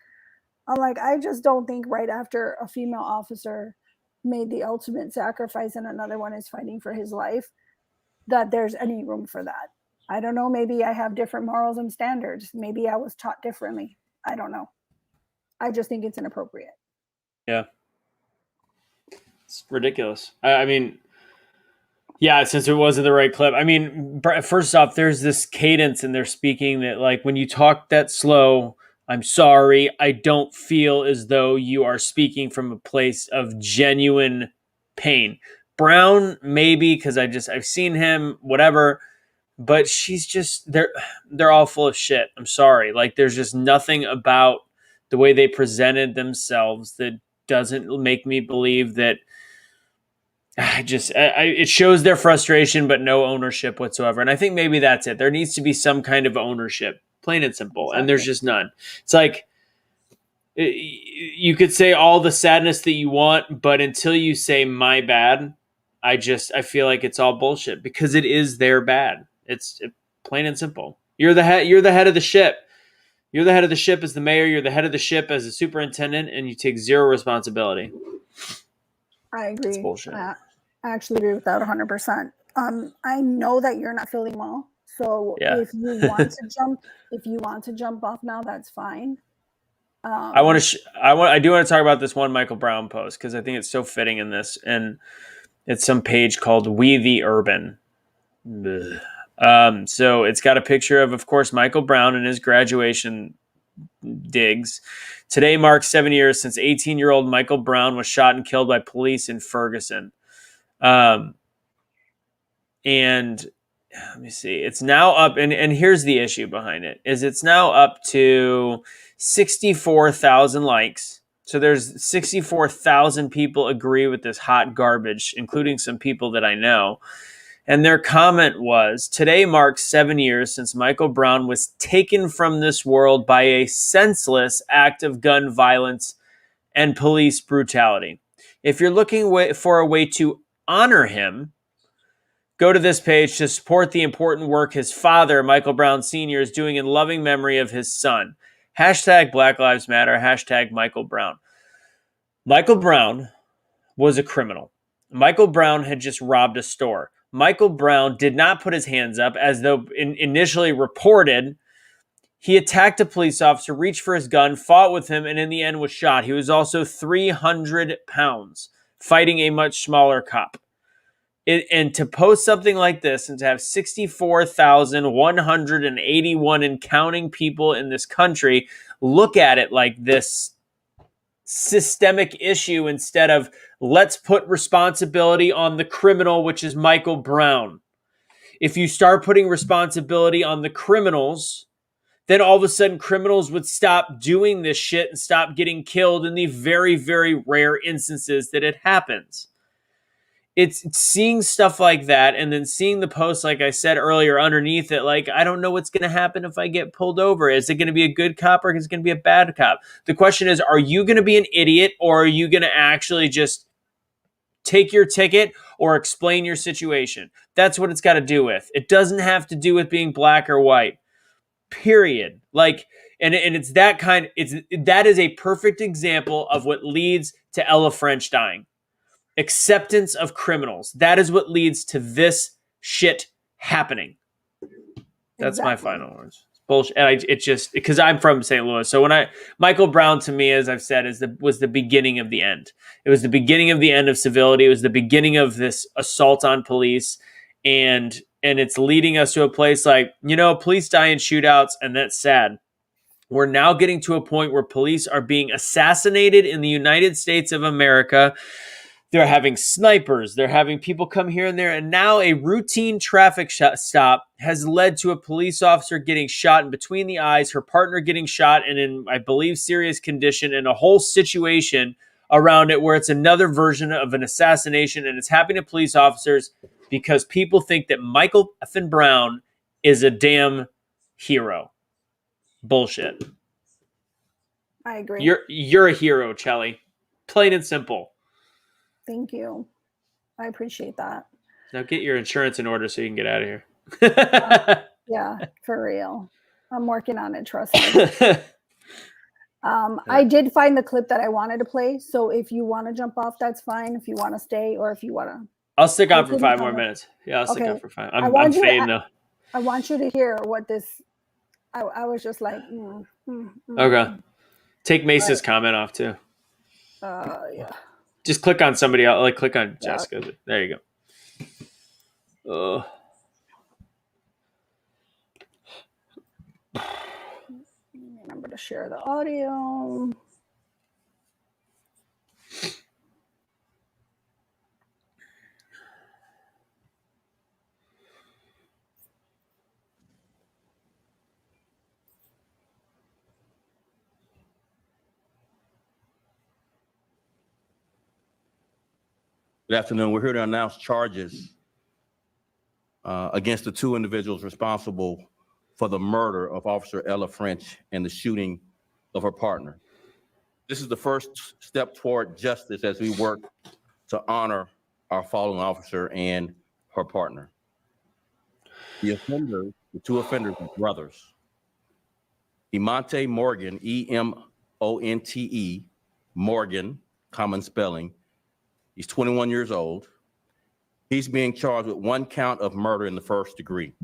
I'm like, I just don't think right after a female officer made the ultimate sacrifice and another one is fighting for his life, that there's any room for that. I don't know. Maybe I have different morals and standards. Maybe I was taught differently. I don't know. I just think it's inappropriate. Yeah. It's ridiculous. I mean, yeah, since it wasn't the right clip. I mean, first off, there's this cadence in their speaking that, like, when you talk that slow, I'm sorry, I don't feel as though you are speaking from a place of genuine pain. Brown, maybe, because I've seen him, whatever, but she's just, they're all full of shit. I'm sorry. Like, there's just nothing about the way they presented themselves that doesn't make me believe that. It shows their frustration, but no ownership whatsoever. And I think maybe that's it. There needs to be some kind of ownership, plain and simple. Exactly. And there's just none. It's like, you could say all the sadness that you want, but until you say my bad, I feel like it's all bullshit, because it is their bad. It's plain and simple. You're the head of the ship. You're the head of the ship as the mayor. You're the head of the ship as a superintendent, and you take zero responsibility. I agree. It's bullshit. I actually agree with that 100%. I know that you're not feeling well, so if you want to jump off now, that's fine. I do want to talk about this one Michael Brown post, because I think it's so fitting in this, and it's some page called We the Urban. So it's got a picture of course, Michael Brown and his graduation digs. Today marks 7 years since 18-year-old Michael Brown was shot and killed by police in Ferguson. And let me see. It's now up, and here's the issue behind it, is it's now up to 64,000 likes. So there's 64,000 people agree with this hot garbage, including some people that I know. And their comment was, today marks 7 years since Michael Brown was taken from this world by a senseless act of gun violence and police brutality. If you're looking for a way to honor him, go to this page to support the important work his father, Michael Brown Sr., is doing in loving memory of his son. Hashtag Black Lives Matter, hashtag Michael Brown. Michael Brown was a criminal. Michael Brown had just robbed a store. Michael Brown did not put his hands up, as though initially reported. He attacked a police officer, reached for his gun, fought with him, and in the end was shot. He was also 300 pounds, fighting a much smaller cop. And to post something like this and to have 64,181 and counting people in this country look at it like this systemic issue, instead of let's put responsibility on the criminal, which is Michael Brown. If you start putting responsibility on the criminals, then all of a sudden criminals would stop doing this shit and stop getting killed in the very, very rare instances that it happens. It's seeing stuff like that, and then seeing the post, like I said earlier, underneath it, like, I don't know what's going to happen if I get pulled over. Is it going to be a good cop, or is it going to be a bad cop? The question is, are you going to be an idiot, or are you going to actually just take your ticket or explain your situation? That's what it's got to do with. It doesn't have to do with being black or white, period. Like, and it's that kind, that is a perfect example of what leads to Ella French dying. Acceptance of criminals. That is what leads to this shit happening. That's exactly my final words. It's bullshit. And it just, because I'm from St. Louis. So Michael Brown, to me, as I've said, was the beginning of the end. It was the beginning of the end of civility. It was the beginning of this assault on police. And it's leading us to a place like, police die in shootouts, and that's sad. We're now getting to a point where police are being assassinated in the United States of America. They're having snipers. They're having people come here and there. And now a routine traffic stop has led to a police officer getting shot in between the eyes, her partner getting shot and in, I believe, serious condition, and a whole situation around it where it's another version of an assassination. And it's happening to police officers because people think that Michael effing Brown is a damn hero. Bullshit. I agree. You're a hero, Chelly. Plain and simple. Thank you. I appreciate that. Now get your insurance in order so you can get out of here. Yeah, for real. I'm working on it, trust me. I did find the clip that I wanted to play. So if you want to jump off, that's fine. If you want to stay, or if you want to. I'll stick on for 5 more minutes. Yeah, I'll stick on for 5. I'm fading though. I want you to hear what this. I was just like, Okay. Take Mace's comment off too. yeah. Just click on somebody else. Like click on Yeah. Jessica. There you go. Remember to share the audio. Good afternoon. We're here to announce charges against the two individuals responsible for the murder of Officer Ella French and the shooting of her partner. This is the first step toward justice as we work to honor our fallen officer and her partner. The two offenders are brothers. Emonte Morgan, E-M-O-N-T-E, Morgan, common spelling. He's 21 years old. He's being charged with 1 count of murder in the first degree.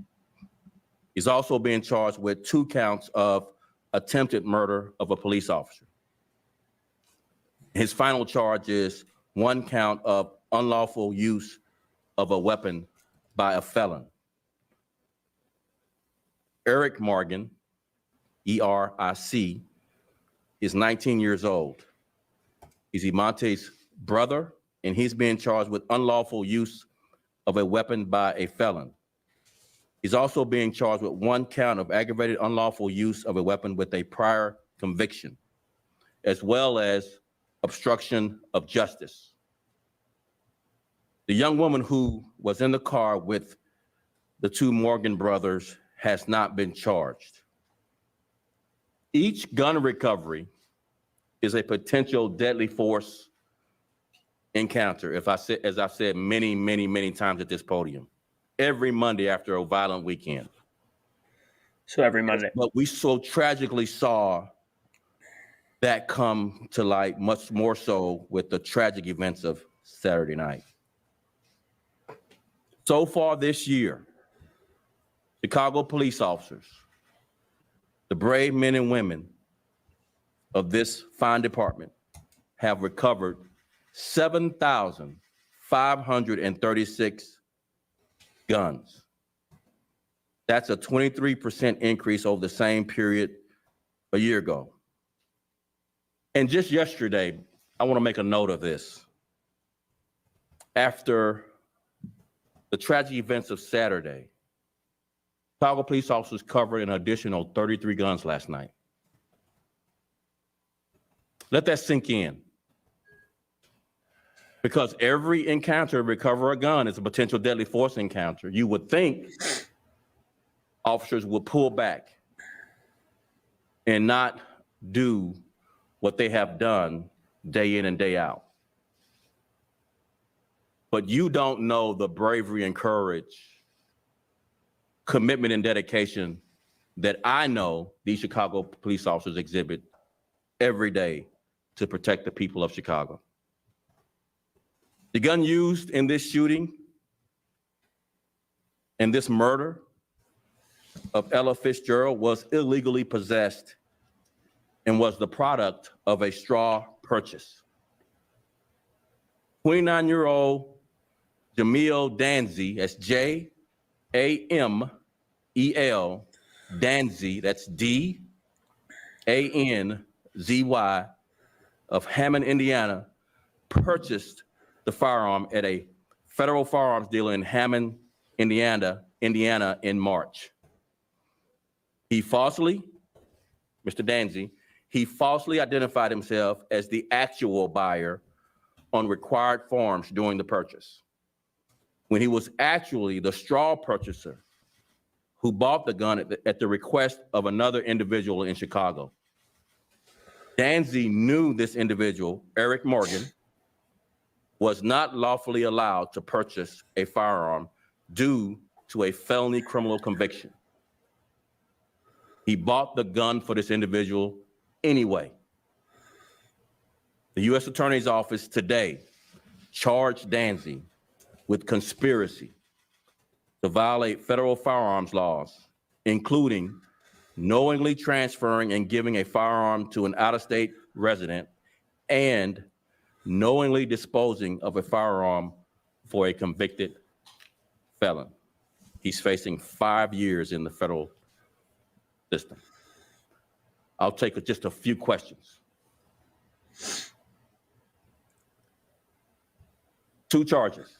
He's also being charged with 2 counts of attempted murder of a police officer. His final charge is 1 count of unlawful use of a weapon by a felon. Eric Morgan, E-R-I-C, is 19 years old. He's Emonte's brother, and he's being charged with unlawful use of a weapon by a felon. He's also being charged with 1 count of aggravated unlawful use of a weapon with a prior conviction, as well as obstruction of justice. The young woman who was in the car with the 2 Morgan brothers has not been charged. Each gun recovery is a potential deadly force encounter, as I've said many, many, many times at this podium, every Monday after a violent weekend. So every Monday. But we so tragically saw that come to light much more so with the tragic events of Saturday night. So far this year, Chicago police officers, the brave men and women of this fine department, have recovered 7,536 guns. That's a 23% increase over the same period a year ago. And just yesterday, I want to make a note of this. After the tragic events of Saturday, Chicago police officers covered an additional 33 guns last night. Let that sink in. Because every encounter to recover a gun is a potential deadly force encounter. You would think officers would pull back and not do what they have done day in and day out. But you don't know the bravery and courage, commitment and dedication that I know these Chicago police officers exhibit every day to protect the people of Chicago. The gun used in this shooting and this murder of Ella Fitzgerald was illegally possessed and was the product of a straw purchase. 29-year-old Jamil Danzy, that's J-A-M-E-L, Danzy, that's D-A-N-Z-Y, of Hammond, Indiana, purchased the firearm at a federal firearms dealer in Hammond, Indiana in March. He falsely, Mr. Danzy, he falsely identified himself as the actual buyer on required forms during the purchase, when he was actually the straw purchaser who bought the gun at the request of another individual in Chicago. Danzy knew this individual, Eric Morgan, was not lawfully allowed to purchase a firearm due to a felony criminal conviction. He bought the gun for this individual anyway. The U.S. Attorney's Office today charged Danzy with conspiracy to violate federal firearms laws, including knowingly transferring and giving a firearm to an out-of-state resident and knowingly disposing of a firearm for a convicted felon. He's facing 5 years in the federal system. I'll take just a few questions. 2 charges.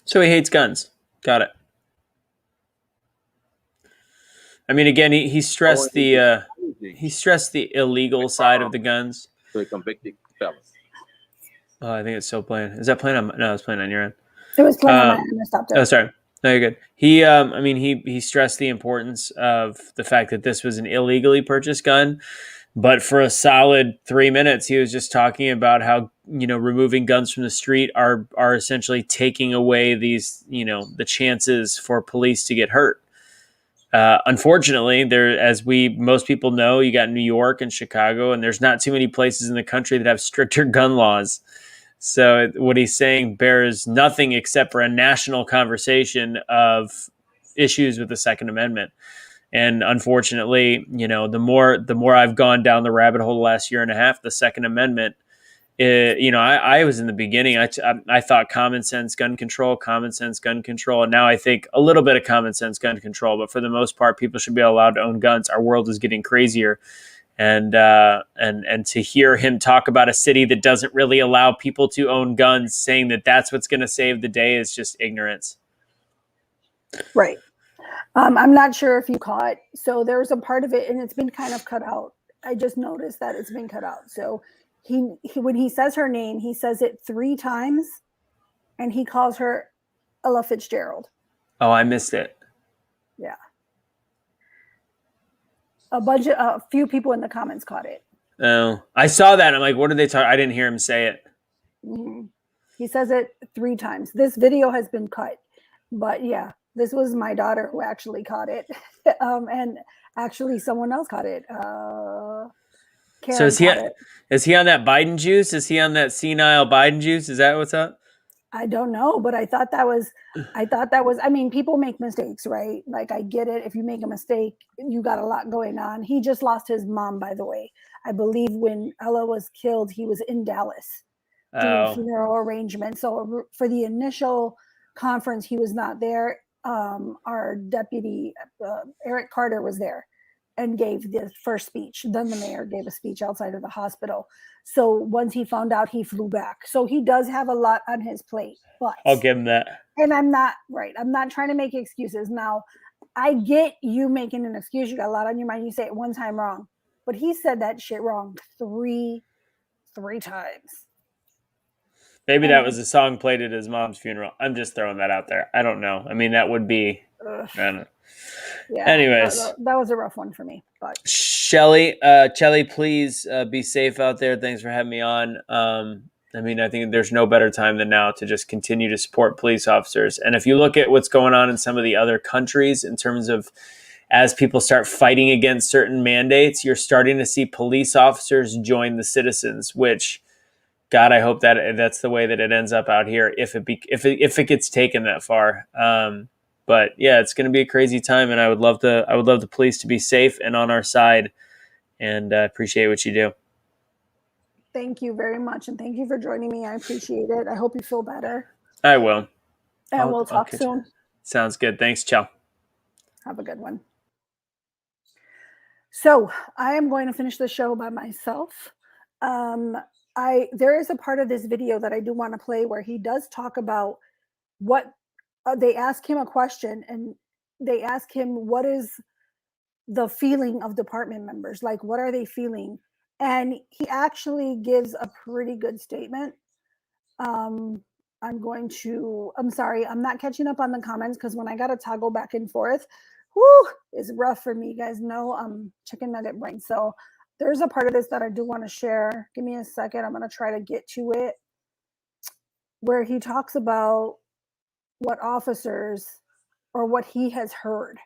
So he hates guns. Got it. I mean, again, he stressed the illegal side of the guns. To a convicted felon. Oh, I think it's still playing. Is that playing on? No, it's playing on your end. It was playing on my end. I stopped it. Oh, sorry. No, you're good. He stressed the importance of the fact that this was an illegally purchased gun. But for a solid 3 minutes, he was just talking about how, removing guns from the street are essentially taking away these, the chances for police to get hurt. Unfortunately, most people know, you got New York and Chicago, and there's not too many places in the country that have stricter gun laws. So what he's saying bears nothing except for a national conversation of issues with the Second Amendment. And unfortunately, the more I've gone down the rabbit hole the last year and a half, the Second Amendment, I was in the beginning, I thought common sense gun control, and now I think a little bit of common sense gun control. But for the most part, people should be allowed to own guns. Our world is getting crazier. And to hear him talk about a city that doesn't really allow people to own guns, saying that that's what's going to save the day, is just ignorance. Right. I'm not sure if you caught. So there's a part of it, and it's been kind of cut out. I just noticed that it's been cut out. So he when he says her name, he says it 3 times, and he calls her Ella Fitzgerald. Oh, I missed it. Yeah. A few people in the comments caught it. Oh, I saw that. I'm like, what did they talk? I didn't hear him say it. Mm-hmm. He says it 3 times. This video has been cut, but yeah. This was my daughter who actually caught it. And actually someone else caught it. Karen so is he on that Biden juice? Is he on that senile Biden juice? Is that what's up? I don't know, but I thought that was, people make mistakes, right? Like, I get it. If you make a mistake, you got a lot going on. He just lost his mom, by the way. I believe when Ella was killed, he was in Dallas doing funeral arrangements. So for the initial conference, he was not there. Our deputy, Eric Carter, was there and gave the first speech. Then the mayor gave a speech outside of the hospital. So once he found out, he flew back. So he does have a lot on his plate. But I'll give him that. And I'm not trying to make excuses. Now, I get you making an excuse. You got a lot on your mind. You say it one time wrong. But he said that shit wrong three times. Maybe that was a song played at his mom's funeral. I'm just throwing that out there. I don't know. I mean, that would be. I don't know. Yeah. Anyways, that was a rough one for me. But Shelly, please be safe out there. Thanks for having me on. I think there's no better time than now to just continue to support police officers. And if you look at what's going on in some of the other countries in terms of as people start fighting against certain mandates, you're starting to see police officers join the citizens, which, God, I hope that that's the way that it ends up out here if it gets taken that far. But yeah, it's going to be a crazy time, and I would love the police to be safe and on our side. And I appreciate what you do. Thank you very much, and thank you for joining me. I appreciate it. I hope you feel better. I will. And we'll talk soon. Sounds good. Thanks, Ciao. Have a good one. So I am going to finish the show by myself. There is a part of this video that I do want to play where he does talk about what they ask him a question, and they ask him, what is the feeling of department members? Like, what are they feeling? And he actually gives a pretty good statement. I'm sorry, I'm not catching up on the comments because when I got to toggle back and forth, it's rough for me. You guys know I'm chicken nugget brain. So there's a part of this that I do want to share. Give me a second. I'm going to try to get to it, where he talks about what officers or what he has heard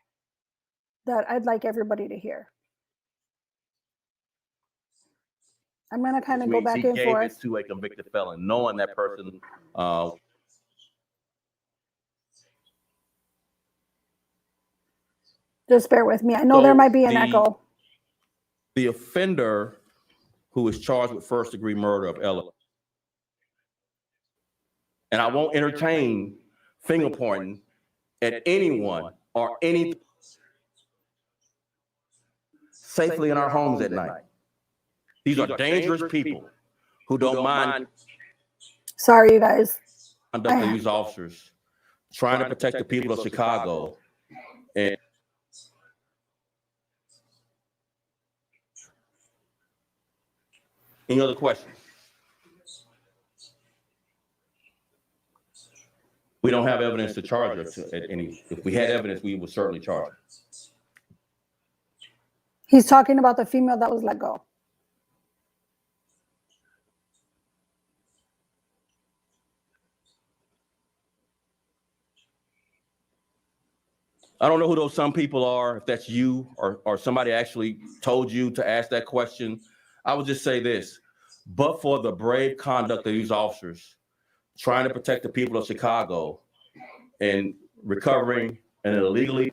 that I'd like everybody to hear. I'm going to kind of go back and forth. He gave it to a convicted felon, knowing that person Just bear with me. I know So there might be an echo. The offender who is charged with first-degree murder of Ella, and I won't entertain finger pointing at anyone or anything safely in our homes at night. These are dangerous people who don't mind Sorry, you guys. conduct of these officers trying to protect the people of Chicago. And any other questions? We don't have evidence to charge us at any. If we had evidence, we would certainly charge her. He's talking about the female that was let go. I don't know who those some people are, if that's you or somebody actually told you to ask that question. I would just say this, but for the brave conduct of these officers trying to protect the people of Chicago and recovering an illegally.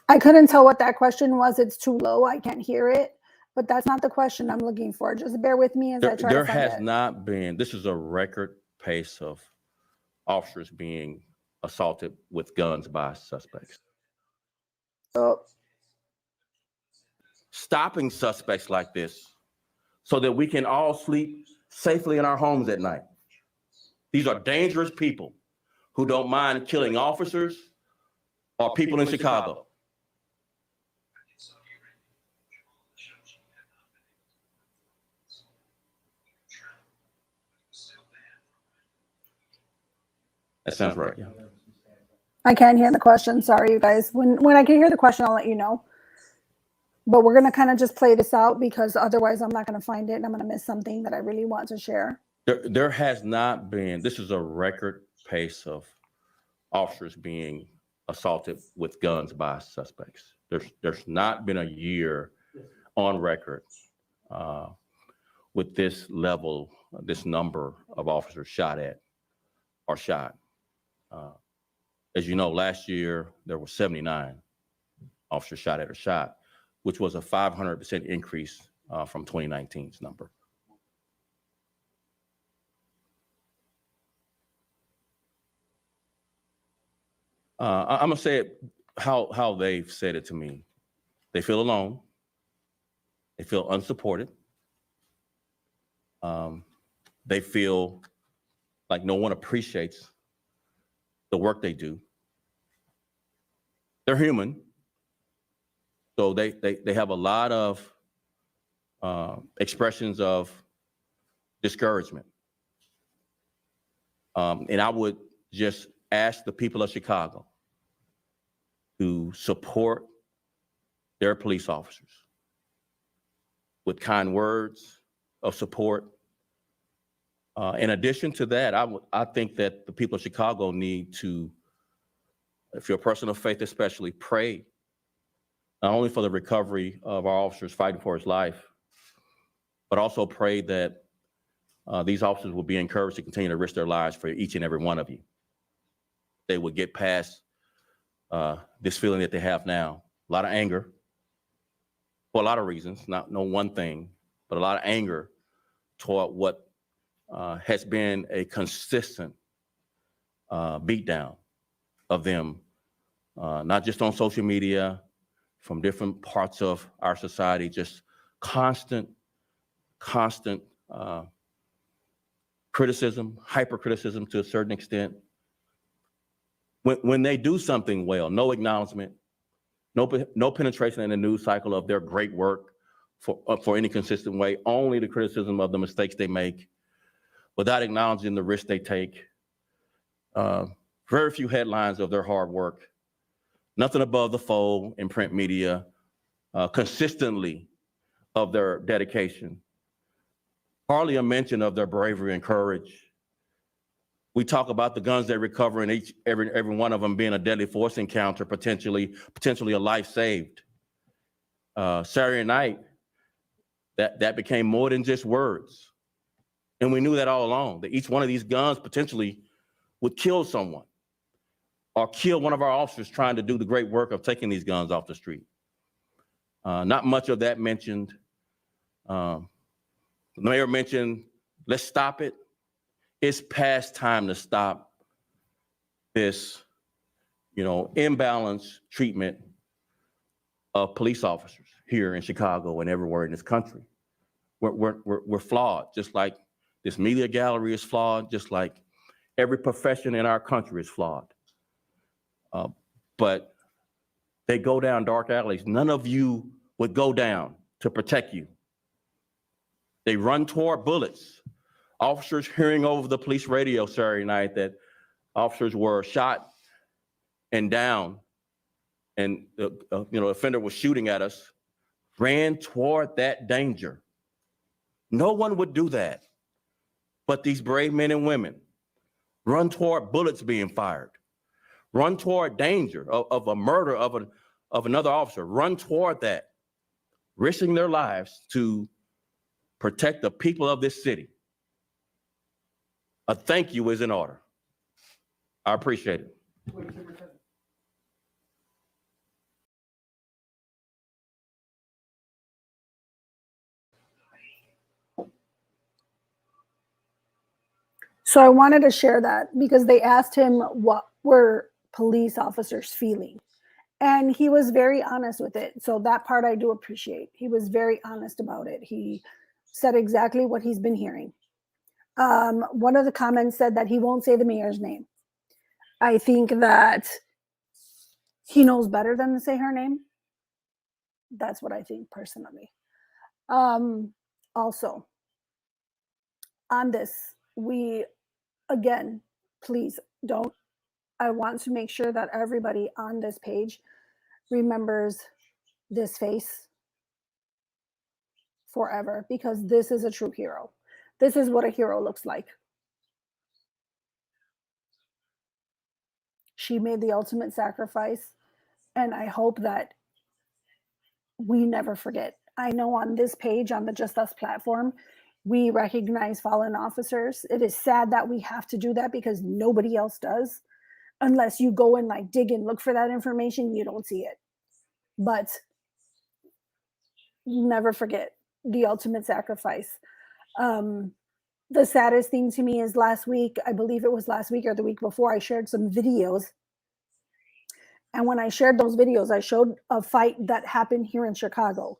I couldn't tell what that question was. It's too low. I can't hear it. But that's not the question I'm looking for. Just bear with me as I try to find it. There has not been, this is a record pace of officers being assaulted with guns by suspects. Oh. Stopping suspects like this so that we can all sleep safely in our homes at night. These are dangerous people who don't mind killing officers or people in Chicago. That sounds right. Yeah. I can't hear the question. Sorry, you guys. When I can hear the question, I'll let you know. But we're going to kind of just play this out because otherwise I'm not going to find it and I'm going to miss something that I really want to share. There has not been, this is a record pace of officers being assaulted with guns by suspects. There's not been a year on record with this level, this number of officers shot at or shot. As you know, last year there were 79 officers shot at or shot, which was a 500% increase from 2019's number. I'm gonna say it how they've said it to me. They feel alone. They feel unsupported. They feel like no one appreciates the work they do. They're human, so they have a lot of expressions of discouragement. And I would just ask the people of Chicago to support their police officers with kind words of support. In addition to that, I think that the people of Chicago need to, if you're a person of faith especially, pray not only for the recovery of our officers fighting for his life, but also pray that these officers will be encouraged to continue to risk their lives for each and every one of you. They would get past this feeling that they have now. A lot of anger for a lot of reasons, not no one thing, but a lot of anger toward what has been a consistent beatdown of them, not just on social media, from different parts of our society, just constant criticism, hyper-criticism to a certain extent. When they do something well, no acknowledgement, no penetration in the news cycle of their great work for any consistent way, only the criticism of the mistakes they make without acknowledging the risks they take. Very few headlines of their hard work, nothing above the fold in print media, consistently of their dedication. Hardly a mention of their bravery and courage. We talk about the guns they recover and every one of them being a deadly force encounter, potentially a life saved. Saturday night, that became more than just words. And we knew that all along, that each one of these guns potentially would kill someone or kill one of our officers trying to do the great work of taking these guns off the street. Not much of that mentioned. The mayor mentioned, let's stop it. It's past time to stop this, imbalanced treatment of police officers here in Chicago and everywhere in this country. We're flawed, just like this media gallery is flawed, just like every profession in our country is flawed. But they go down dark alleys. None of you would go down to protect you. They run toward bullets. Officers hearing over the police radio Saturday night that officers were shot and down, and the offender was shooting at us, ran toward that danger. No one would do that, but these brave men and women run toward bullets being fired, run toward danger of a murder of another officer, run toward that, risking their lives to protect the people of this city. A thank you is in order. I appreciate it. So I wanted to share that because they asked him what were police officers feeling. And he was very honest with it. So that part I do appreciate. He was very honest about it. He said exactly what he's been hearing. One of the comments said that he won't say the mayor's name. I think that he knows better than to say her name. That's what I think personally. Also, on this, again, please don't. I want to make sure that everybody on this page remembers this face forever, because this is a true hero. This is what a hero looks like. She made the ultimate sacrifice, and I hope that we never forget. I know on this page, on the Just Us platform, we recognize fallen officers. It is sad that we have to do that because nobody else does. Unless you go and dig and look for that information, you don't see it. But never forget the ultimate sacrifice. The saddest thing to me is last week, I believe it was last week or the week before, I shared some videos. And when I shared those videos, I showed a fight that happened here in Chicago.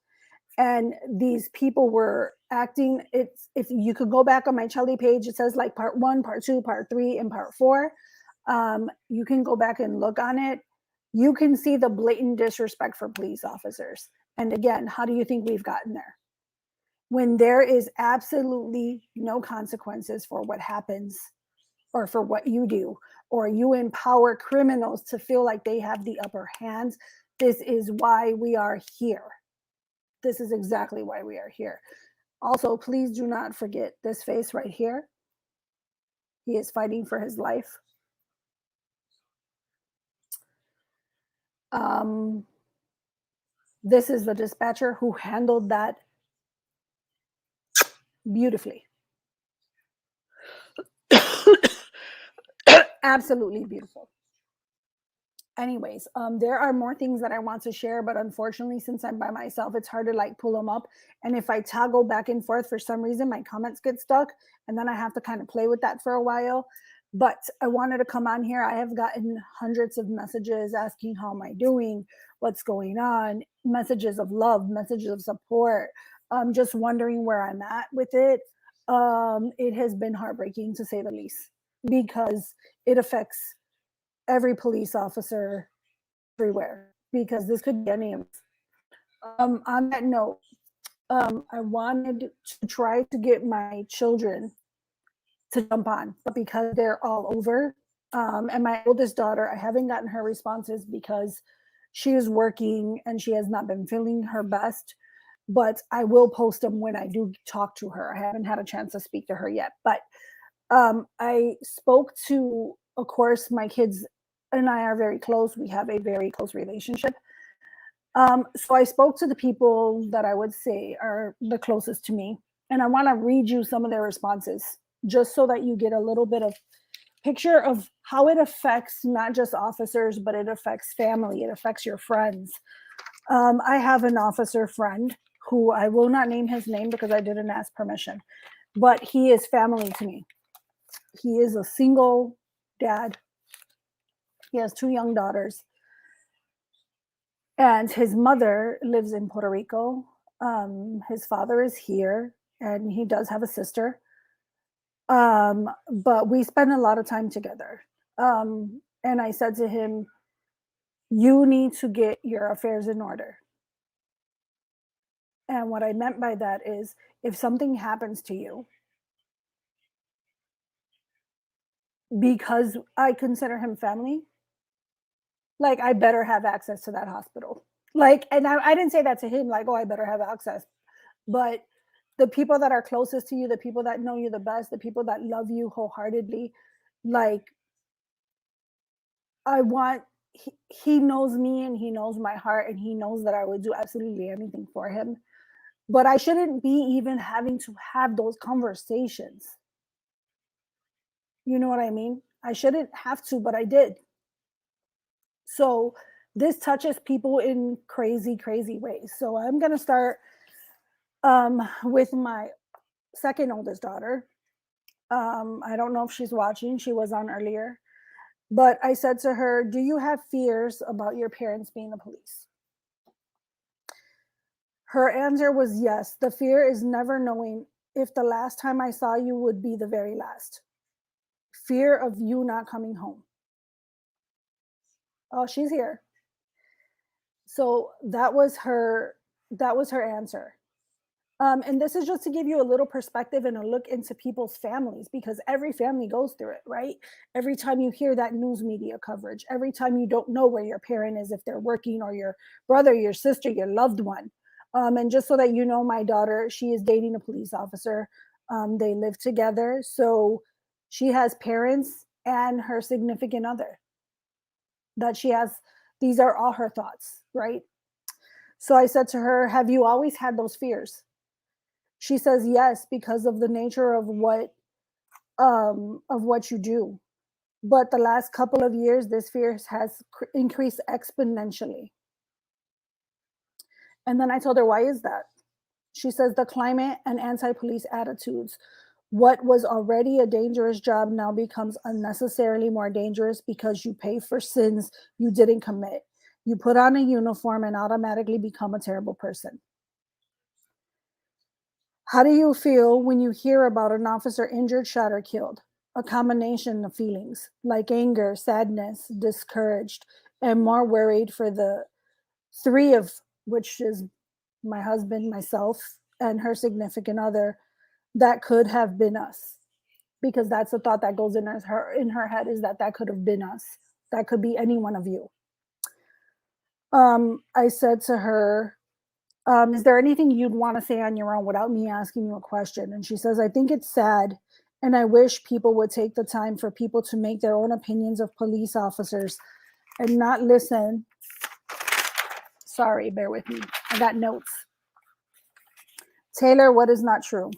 And these people were acting, if you could go back on my Chelly page, it says part 1, part 2, part 3, and part 4. You can go back and look on it. You can see the blatant disrespect for police officers. And again, how do you think we've gotten there? When there is absolutely no consequences for what happens or for what you do, or you empower criminals to feel like they have the upper hand, this is why we are here. This is exactly why we are here. Also, please do not forget this face right here. He is fighting for his life. This is the dispatcher who handled that beautifully. Absolutely beautiful. Anyways, there are more things that I want to share, but unfortunately, since I'm by myself, it's hard to pull them up. And if I toggle back and forth, for some reason, my comments get stuck, and then I have to kind of play with that for a while. But I wanted to come on here. I have gotten hundreds of messages asking, how am I doing? What's going on? Messages of love, messages of support. Just wondering where I'm at with it. It has been heartbreaking, to say the least, because it affects every police officer everywhere, because this could be any of us. On that note, I wanted to try to get my children to jump on, but because they're all over, and my oldest daughter, I haven't gotten her responses because she is working and she has not been feeling her best, but I will post them when I do talk to her. I haven't had a chance to speak to her yet, but I spoke to, of course, my kids and I are very close. We have a very close relationship. So I spoke to the people that I would say are the closest to me, and I want to read you some of their responses, just so that you get a little bit of picture of how it affects not just officers, but it affects family, it affects your friends. I have an officer friend who I will not name his name because I didn't ask permission, but he is family to me. He is a single dad. He has 2 young daughters. And his mother lives in Puerto Rico. His father is here, and he does have a sister. But we spend a lot of time together. And I said to him, you need to get your affairs in order. And what I meant by that is if something happens to you, because I consider him family, like I better have access to that hospital. Like, and I didn't say that to him, like, oh, I better have access. But the people that are closest to you, the people that know you the best, the people that love you wholeheartedly, like, I want, he knows me and he knows my heart and he knows that I would do absolutely anything for him. But I shouldn't be even having to have those conversations. You know what I mean? I shouldn't have to, but I did. So this touches people in crazy, crazy ways. So I'm going to start with my second oldest daughter. I don't know if she's watching. She was on earlier. But I said to her, do you have fears about your parents being the police? Her answer was yes. The fear is never knowing if the last time I saw you would be the very last. Fear of you not coming home. Oh, she's here. So that was her answer. And this is just to give you a little perspective and a look into people's families, because every family goes through it, right? Every time you hear that news media coverage, every time you don't know where your parent is, if they're working, or your brother, your sister, your loved one. And just so that you know, my daughter, she is dating a police officer. They live together. So she has parents and her significant other that she has. These are all her thoughts, right? So I said to her, have you always had those fears? She says yes, because of the nature of what you do. But the last couple of years, this fear has increased exponentially. And then I told her, why is that? She says the climate and anti-police attitudes. What was already a dangerous job now becomes unnecessarily more dangerous because you pay for sins you didn't commit. You put on a uniform and automatically become a terrible person. How do you feel when you hear about an officer injured, shot, or killed? A combination of feelings like anger, sadness, discouraged, and more worried for the 3 of which is my husband, myself, and her significant other, that could have been us. Because that's the thought that goes in her head, is that could have been us. That could be any one of you. I said to her, is there anything you'd want to say on your own without me asking you a question? And she says, I think it's sad, and I wish people would take the time for people to make their own opinions of police officers and not listen. Sorry, bear with me. I got notes. Taylor, what is not true?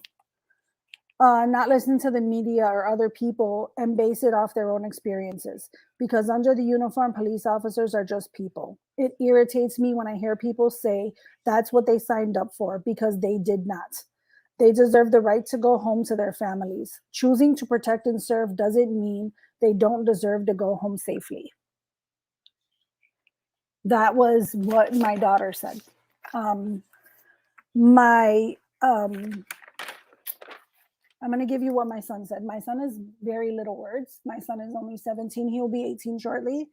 Not listen to the media or other people and base it off their own experiences, because under the uniform, police officers are just people. It irritates me when I hear people say that's what they signed up for, because they did not. They deserve the right to go home to their families. Choosing to protect and serve doesn't mean they don't deserve to go home safely. That was what my daughter said. I'm going to give you what my son said. My son is very little words. My son is only 17. He'll be 18 shortly.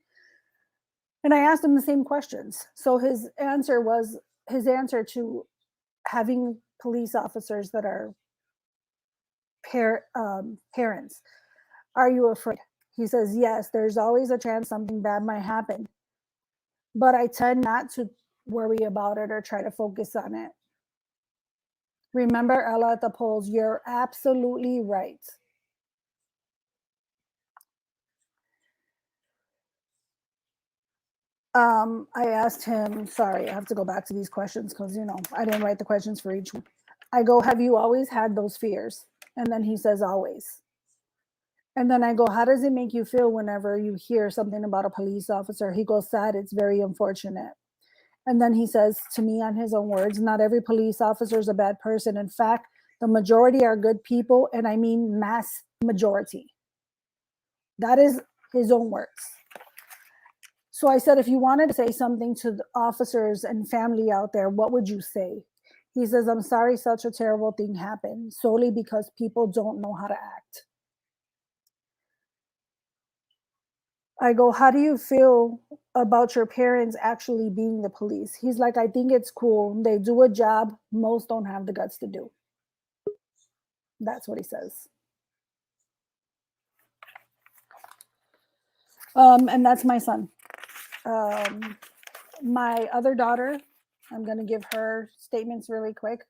And I asked him the same questions. So his answer to having police officers that are parents. Are you afraid? He says, yes, there's always a chance something bad might happen. But I tend not to worry about it or try to focus on it. Remember Ella at the polls, you're absolutely right. I asked him, sorry, I have to go back to these questions because, I didn't write the questions for each one. I go, have you always had those fears? And then he says, always. And then I go, how does it make you feel whenever you hear something about a police officer? He goes, sad, it's very unfortunate. And then he says to me, on his own words, not every police officer is a bad person. In fact, the majority are good people, and I mean mass majority. That is his own words. So I said, if you wanted to say something to the officers and family out there, what would you say? He says, I'm sorry such a terrible thing happened, solely because people don't know how to act. I go, how do you feel about your parents actually being the police? He's like, I think it's cool. They do a job most don't have the guts to do. That's what he says. And that's my son. My other daughter, I'm going to give her statements really quick.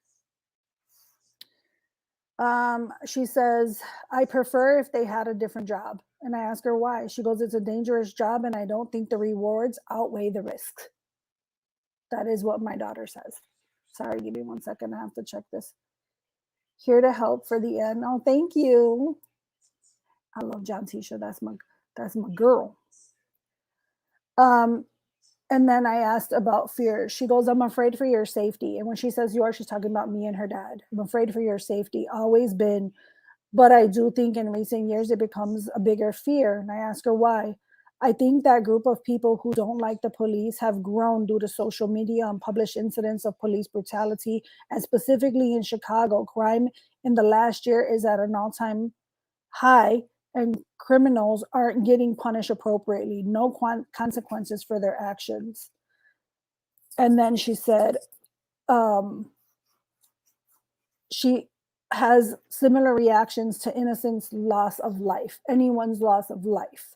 She says, I prefer if they had a different job. And I ask her why. She goes, it's a dangerous job, and I don't think the rewards outweigh the risks. That is what my daughter says. Sorry, give me 1 second. I have to check this. Here to help for the end. Oh, thank you. I love John Tisha. That's my girl. And then I asked about fear. She goes, I'm afraid for your safety. And when she says yours, she's talking about me and her dad. I'm afraid for your safety. Always been. But I do think in recent years it becomes a bigger fear. And I ask her why. I think that group of people who don't like the police have grown due to social media and published incidents of police brutality. And specifically in Chicago, crime in the last year is at an all-time high, and criminals aren't getting punished appropriately. No consequences for their actions. And then she said, she has similar reactions to innocence loss of life, anyone's loss of life.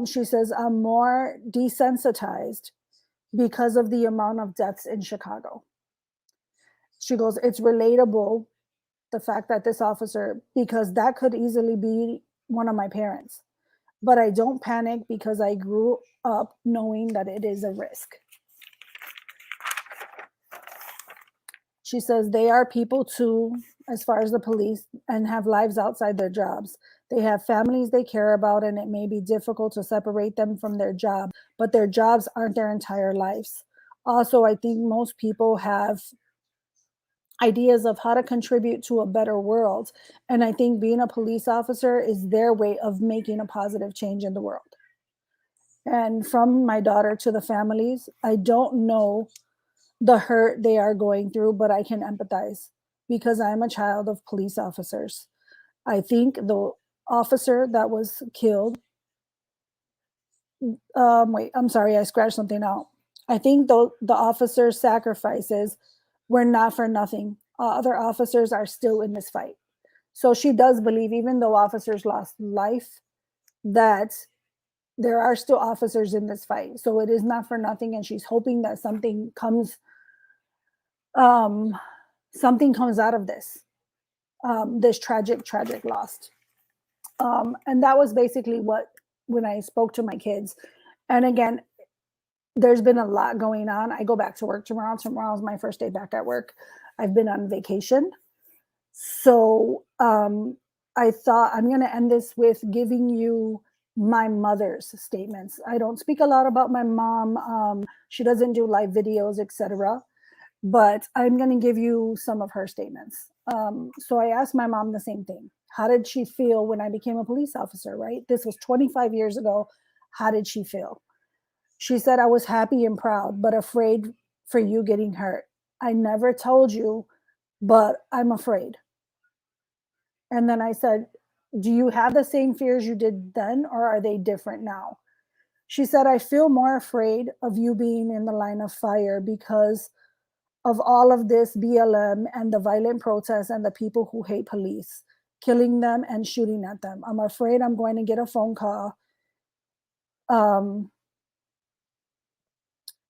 She says, I'm more desensitized because of the amount of deaths in Chicago. She goes, it's relatable, the fact that this officer, because that could easily be one of my parents. But I don't panic because I grew up knowing that it is a risk. She says they are people too, as far as the police, and have lives outside their jobs. They have families they care about, and it may be difficult to separate them from their job, but their jobs aren't their entire lives. Also, I think most people have ideas of how to contribute to a better world. And I think being a police officer is their way of making a positive change in the world. And from my daughter to the families, I don't know the hurt they are going through, but I can empathize because I'm a child of police officers. I think the officer that was killed, wait, I'm sorry, I scratched something out. I think the officer's sacrifices were not for nothing. Other officers are still in this fight. So she does believe, even though officers lost life, that there are still officers in this fight. So it is not for nothing, and she's hoping that something comes out of this, this tragic loss. And that was basically when I spoke to my kids. And again, there's been a lot going on. I go back to work tomorrow. Tomorrow is my first day back at work. I've been on vacation. So I thought I'm going to end this with giving you my mother's statements. I don't speak a lot about my mom. She doesn't do live videos, etc. But I'm going to give you some of her statements. So I asked my mom the same thing. How did she feel when I became a police officer, right? This was 25 years ago. How did she feel? She said, I was happy and proud, but afraid for you getting hurt. I never told you, but I'm afraid. And then I said, do you have the same fears you did then, or are they different now? She said, I feel more afraid of you being in the line of fire because of all of this BLM and the violent protests and the people who hate police, killing them and shooting at them. I'm afraid I'm going to get a phone call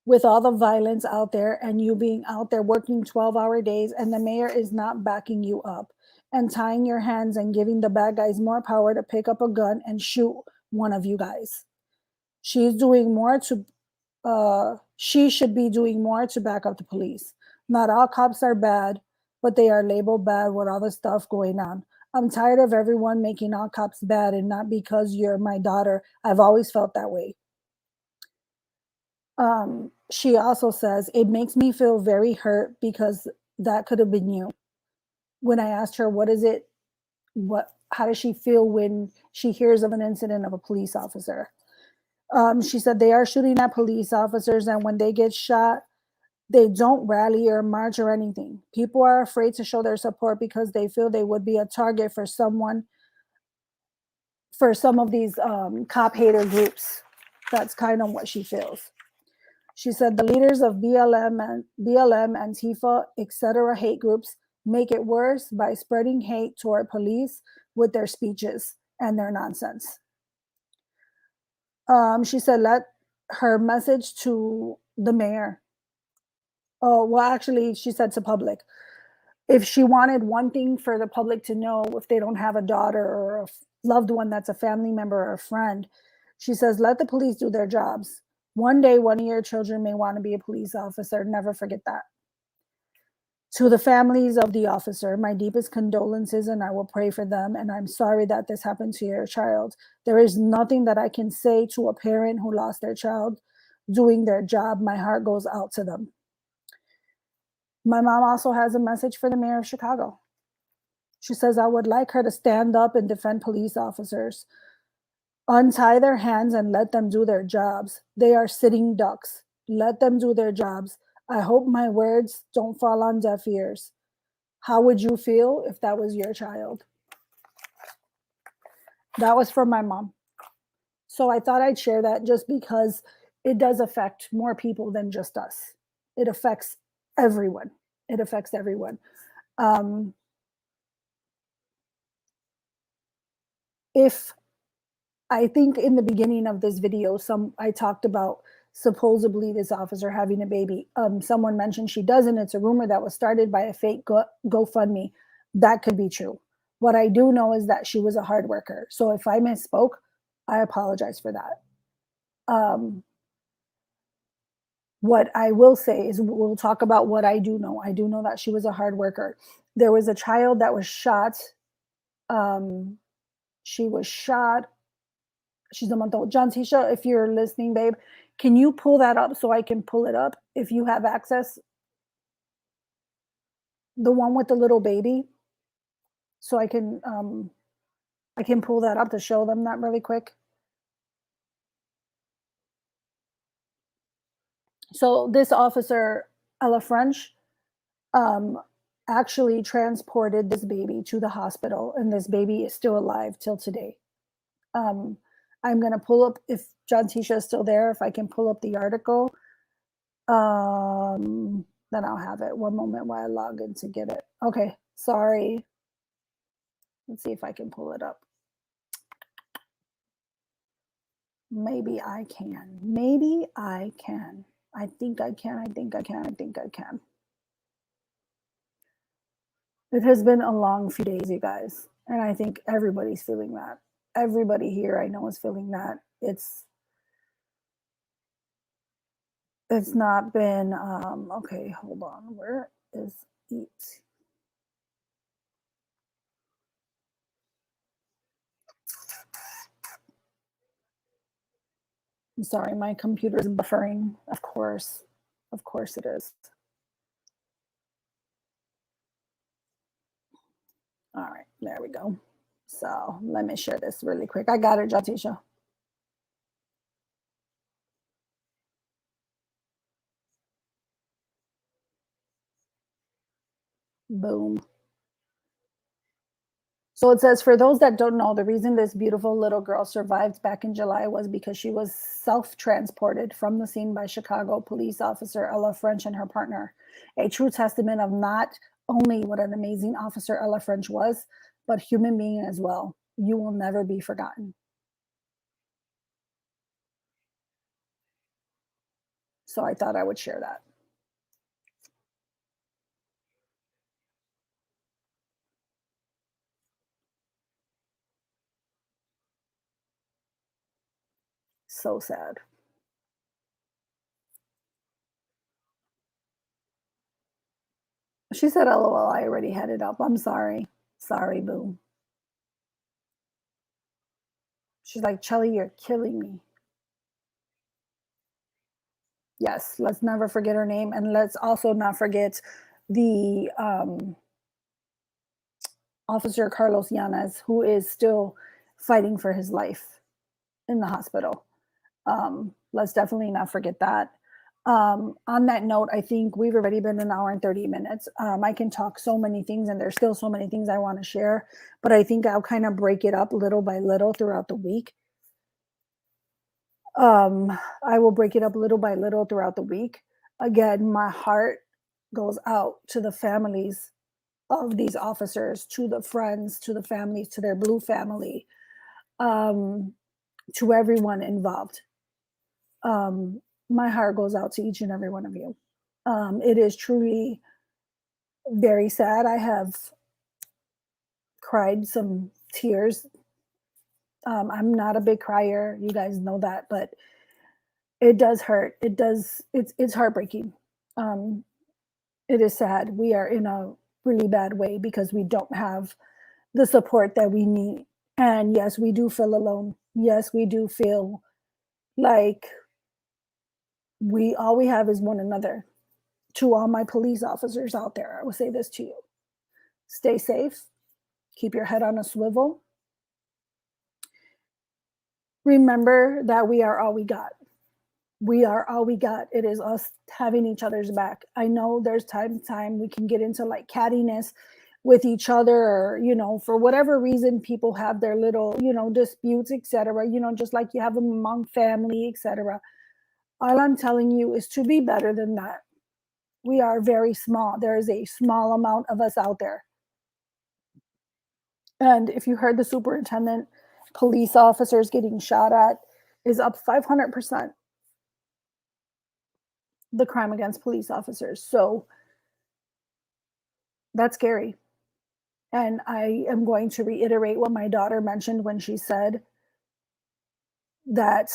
with all the violence out there and you being out there working 12-hour days and the mayor is not backing you up and tying your hands and giving the bad guys more power to pick up a gun and shoot one of you guys. She's doing more to, she should be doing more to back up the police. Not all cops are bad, but they are labeled bad with all the stuff going on. I'm tired of everyone making all cops bad, and not because you're my daughter. I've always felt that way. She also says, it makes me feel very hurt because that could have been you. When I asked her, how does she feel when she hears of an incident of a police officer? She said they are shooting at police officers, and when they get shot, they don't rally or march or anything. People are afraid to show their support because they feel they would be a target for some of these cop hater groups. That's kind of what she feels. She said the leaders of BLM, Antifa, etc. hate groups make it worse by spreading hate toward police with their speeches and their nonsense. She said, let her message to the mayor. Oh, well, actually, she said to public. If she wanted one thing for the public to know, if they don't have a daughter or a loved one that's a family member or a friend, she says, let the police do their jobs. One day, one of your children may want to be a police officer. Never forget that. To the families of the officer, my deepest condolences, and I will pray for them. And I'm sorry that this happened to your child. There is nothing that I can say to a parent who lost their child doing their job. My heart goes out to them. My mom also has a message for the mayor of Chicago. She says, I would like her to stand up and defend police officers. Untie their hands and let them do their jobs. They are sitting ducks. Let them do their jobs. I hope my words don't fall on deaf ears. How would you feel if that was your child? That was from my mom. So I thought I'd share that just because it does affect more people than just us. It affects everyone. It affects everyone. If I think in the beginning of this video, I talked about supposedly this officer having a baby. Someone mentioned she doesn't. It's a rumor that was started by a fake GoFundMe. That could be true. What I do know is that she was a hard worker. So if I misspoke, I apologize for that. What I will say is we'll talk about what I do know. I do know that she was a hard worker. There was a child that was shot. She was shot. She's a month old. John Tisha, if you're listening, babe, can you pull that up so I can pull it up if you have access? The one with the little baby. So I can pull that up to show them that really quick. So this officer, Ella French, actually transported this baby to the hospital, and this baby is still alive till today. I'm going to pull up, if John Tisha is still there, if I can pull up the article, then I'll have it. One moment while I log in to get it. Okay, sorry. Let's see if I can pull it up. Maybe I can. Maybe I can. I think I can. I think I can. I think I can. It has been a long few days, you guys. And I think everybody's feeling that. Everybody here I know is feeling that. It's not been, okay, hold on. Where is it? I'm sorry, my computer is buffering. Of course it is. All right, there we go. So let me share this really quick. I got it, Jatisha. Boom. So it says, for those that don't know, the reason this beautiful little girl survived back in July was because she was self-transported from the scene by Chicago police officer Ella French and her partner. A true testament of not only what an amazing officer Ella French was, but human being as well. You will never be forgotten. So I thought I would share that. So sad. She said, LOL, I already had it up. I'm sorry. Sorry, boo. She's like, Chelly, you're killing me. Yes, let's never forget her name. And let's also not forget the officer Carlos Yanez, who is still fighting for his life in the hospital. Let's definitely not forget that. On that note, I think we've already been an hour and 30 minutes. I can talk so many things, and there's still so many things I want to share, but I think I'll kind of break it up little by little throughout the week. I will break it up little by little throughout the week. Again, my heart goes out to the families of these officers, to the friends, to the families, to their blue family, to everyone involved. My heart goes out to each and every one of you. It is truly very sad. I have cried some tears. I'm not a big crier. You guys know that, but it does hurt. It's heartbreaking. It is sad. We are in a really bad way because we don't have the support that we need. And yes, we do feel alone. Yes, we do feel like all we have is one another. To all my police officers out there, I will say this to you. Stay safe. Keep your head on a swivel. Remember that we are all we got. We are all we got. It is us having each other's back. I know there's time we can get into like cattiness with each other, or, for whatever reason, people have their little, disputes, etc. Just like you have them among family, etc. All I'm telling you is to be better than that. We are very small. There is a small amount of us out there. And if you heard the superintendent, police officers getting shot at is up 500%. The crime against police officers. So that's scary. And I am going to reiterate what my daughter mentioned when she said that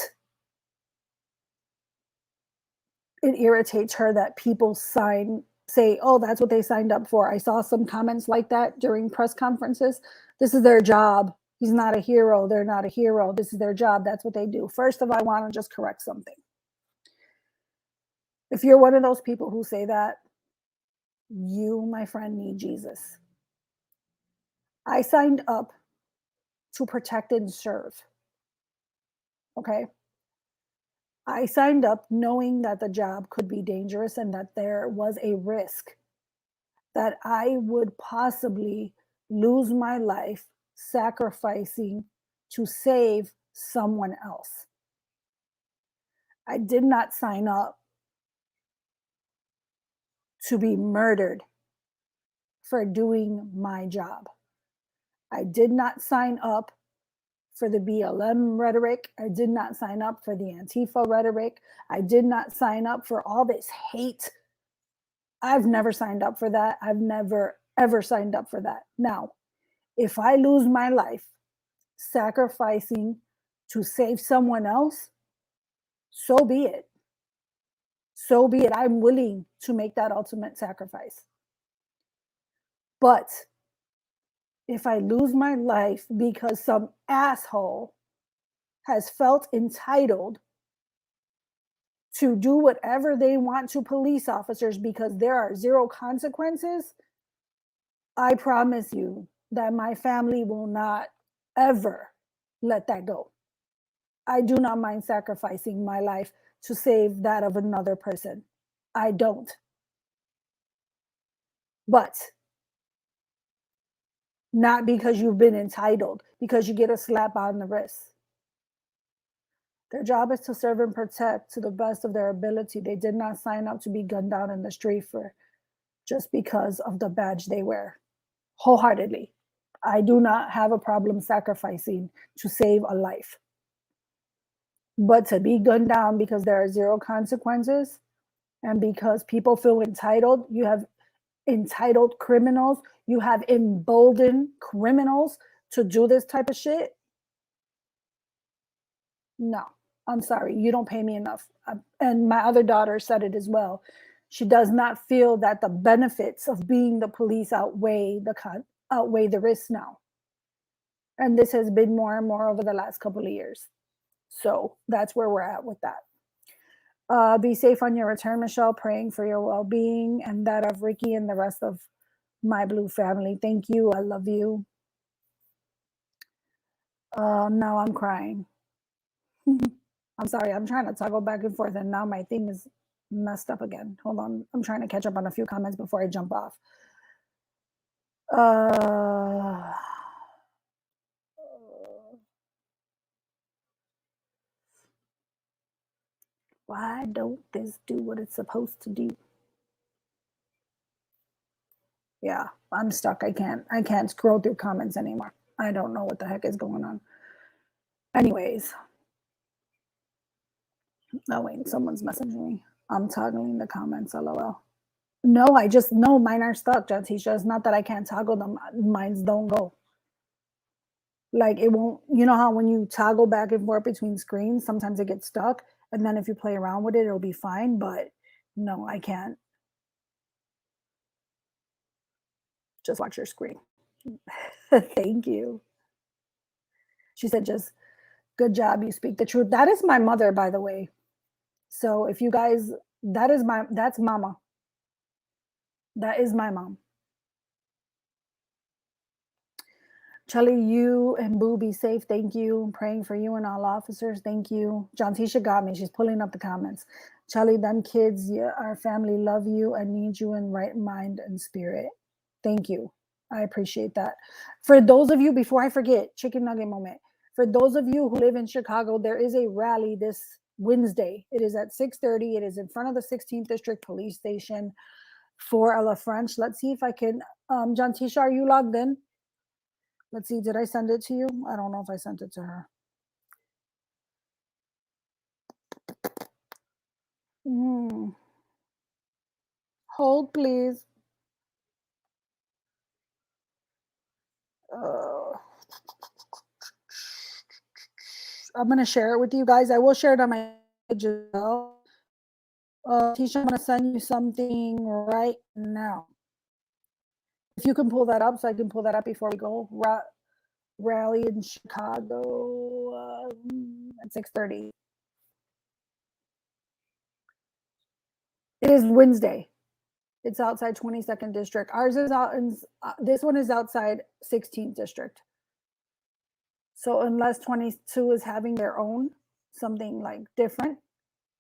it irritates her that people say, oh, that's what they signed up for. I saw some comments like that during press conferences. This is their job. He's not a hero. They're not a hero. This is their job. That's what they do. First of all, I want to just correct something. If you're one of those people who say that, you, my friend, need Jesus. I signed up to protect and serve. Okay? I signed up knowing that the job could be dangerous and that there was a risk that I would possibly lose my life sacrificing to save someone else. I did not sign up to be murdered for doing my job. I did not sign up for the BLM rhetoric. I did not sign up for the Antifa rhetoric. I did not sign up for all this hate. I've never signed up for that. I've never, ever signed up for that. Now, if I lose my life sacrificing to save someone else, so be it. So be it. I'm willing to make that ultimate sacrifice. But if I lose my life because some asshole has felt entitled to do whatever they want to police officers because there are zero consequences, I promise you that my family will not ever let that go. I do not mind sacrificing my life to save that of another person. I don't. But not because you've been entitled, because you get a slap on the wrist. Their job is to serve and protect to the best of their ability. They did not sign up to be gunned down in the street for just because of the badge they wear. Wholeheartedly. I do not have a problem sacrificing to save a life. But to be gunned down because there are zero consequences and because people feel entitled, you have entitled criminals, you have emboldened criminals to do this type of shit. No, I'm sorry, you don't pay me enough. And my other daughter said it as well. She does not feel that the benefits of being the police outweigh the risks now. And this has been more and more over the last couple of years. So that's where we're at with that. Be safe on your return, Michelle. Praying for your well-being and that of Ricky and the rest of my blue family. Thank you. I love you. Now I'm crying. I'm sorry. I'm trying to toggle back and forth, and now my thing is messed up again. Hold on. I'm trying to catch up on a few comments before I jump off. Why don't this do what it's supposed to do? Yeah, I'm stuck. I can't scroll through comments anymore. I don't know what the heck is going on. Anyways. Oh wait, someone's messaging me. I'm toggling the comments, lol. No, mine are stuck, Jatisha. It's not that I can't toggle them. Mines don't go. Like it won't, you know how when you toggle back and forth between screens, sometimes it gets stuck. And then if you play around with it, it'll be fine. But no, I can't. Just watch your screen. Thank you. She said, just good job. You speak the truth. That is my mother, by the way. So if you guys, that's mama. That is my mom. Charlie, you and Boo be safe. Thank you. I'm praying for you and all officers. Thank you. John Tisha got me. She's pulling up the comments. Charlie, them kids, yeah, our family love you and need you in right mind and spirit. Thank you. I appreciate that. For those of you, before I forget, chicken nugget moment. For those of you who live in Chicago, there is a rally this Wednesday. It is at 6:30. It is in front of the 16th District Police Station for Ella French. Let's see if I can. John Tisha, are you logged in? Let's see, did I send it to you? I don't know if I sent it to her. Hold, please. I'm going to share it with you guys. I will share it on my page as well. Tisha, I'm going to send you something right now. If you can pull that up, so I can pull that up before we go. Rally in Chicago at 6:30. It is Wednesday. It's outside 22nd District. Ours is out in, this one is outside 16th District. So unless 22 is having their own, something like different,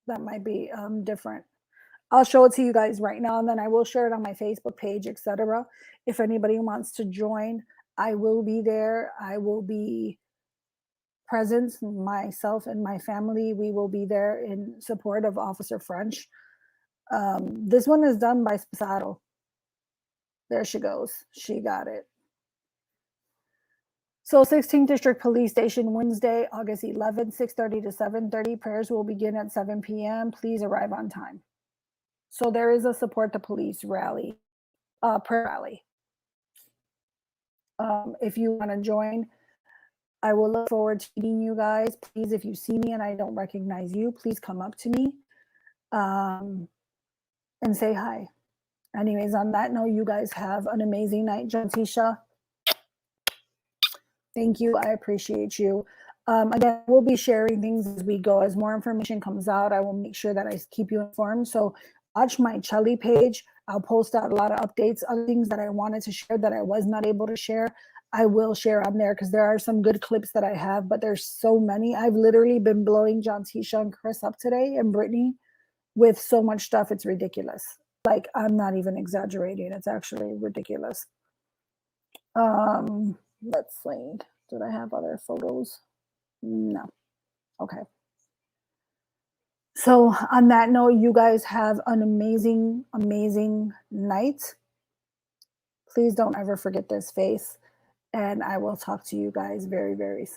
that might be different. I'll show it to you guys right now, and then I will share it on my Facebook page, etc. If anybody wants to join, I will be there. I will be present, myself and my family. We will be there in support of Officer French. This one is done by Sposado. There she goes. She got it. So 16th District Police Station, Wednesday, August 11th, 6:30 to 7:30. Prayers will begin at 7 p.m. Please arrive on time. So there is a support the police rally, prayer rally. If you want to join, I will look forward to meeting you guys. Please, if you see me and I don't recognize you, please come up to me and say hi. Anyways, on that note, you guys have an amazing night. Jantisha, thank you. I appreciate you. Again, we'll be sharing things as we go. As more information comes out, I will make sure that I keep you informed. So watch my Chelly page. I'll post out a lot of updates, other things that I wanted to share that I was not able to share. I will share on there because there are some good clips that I have, but there's so many. I've literally been blowing Jantisha and Chris up today and Brittany with so much stuff. It's ridiculous. Like, I'm not even exaggerating. It's actually ridiculous. Let's see. Did I have other photos? No. Okay. So on that note, you guys have an amazing, amazing night. Please don't ever forget this face. And I will talk to you guys very, very soon.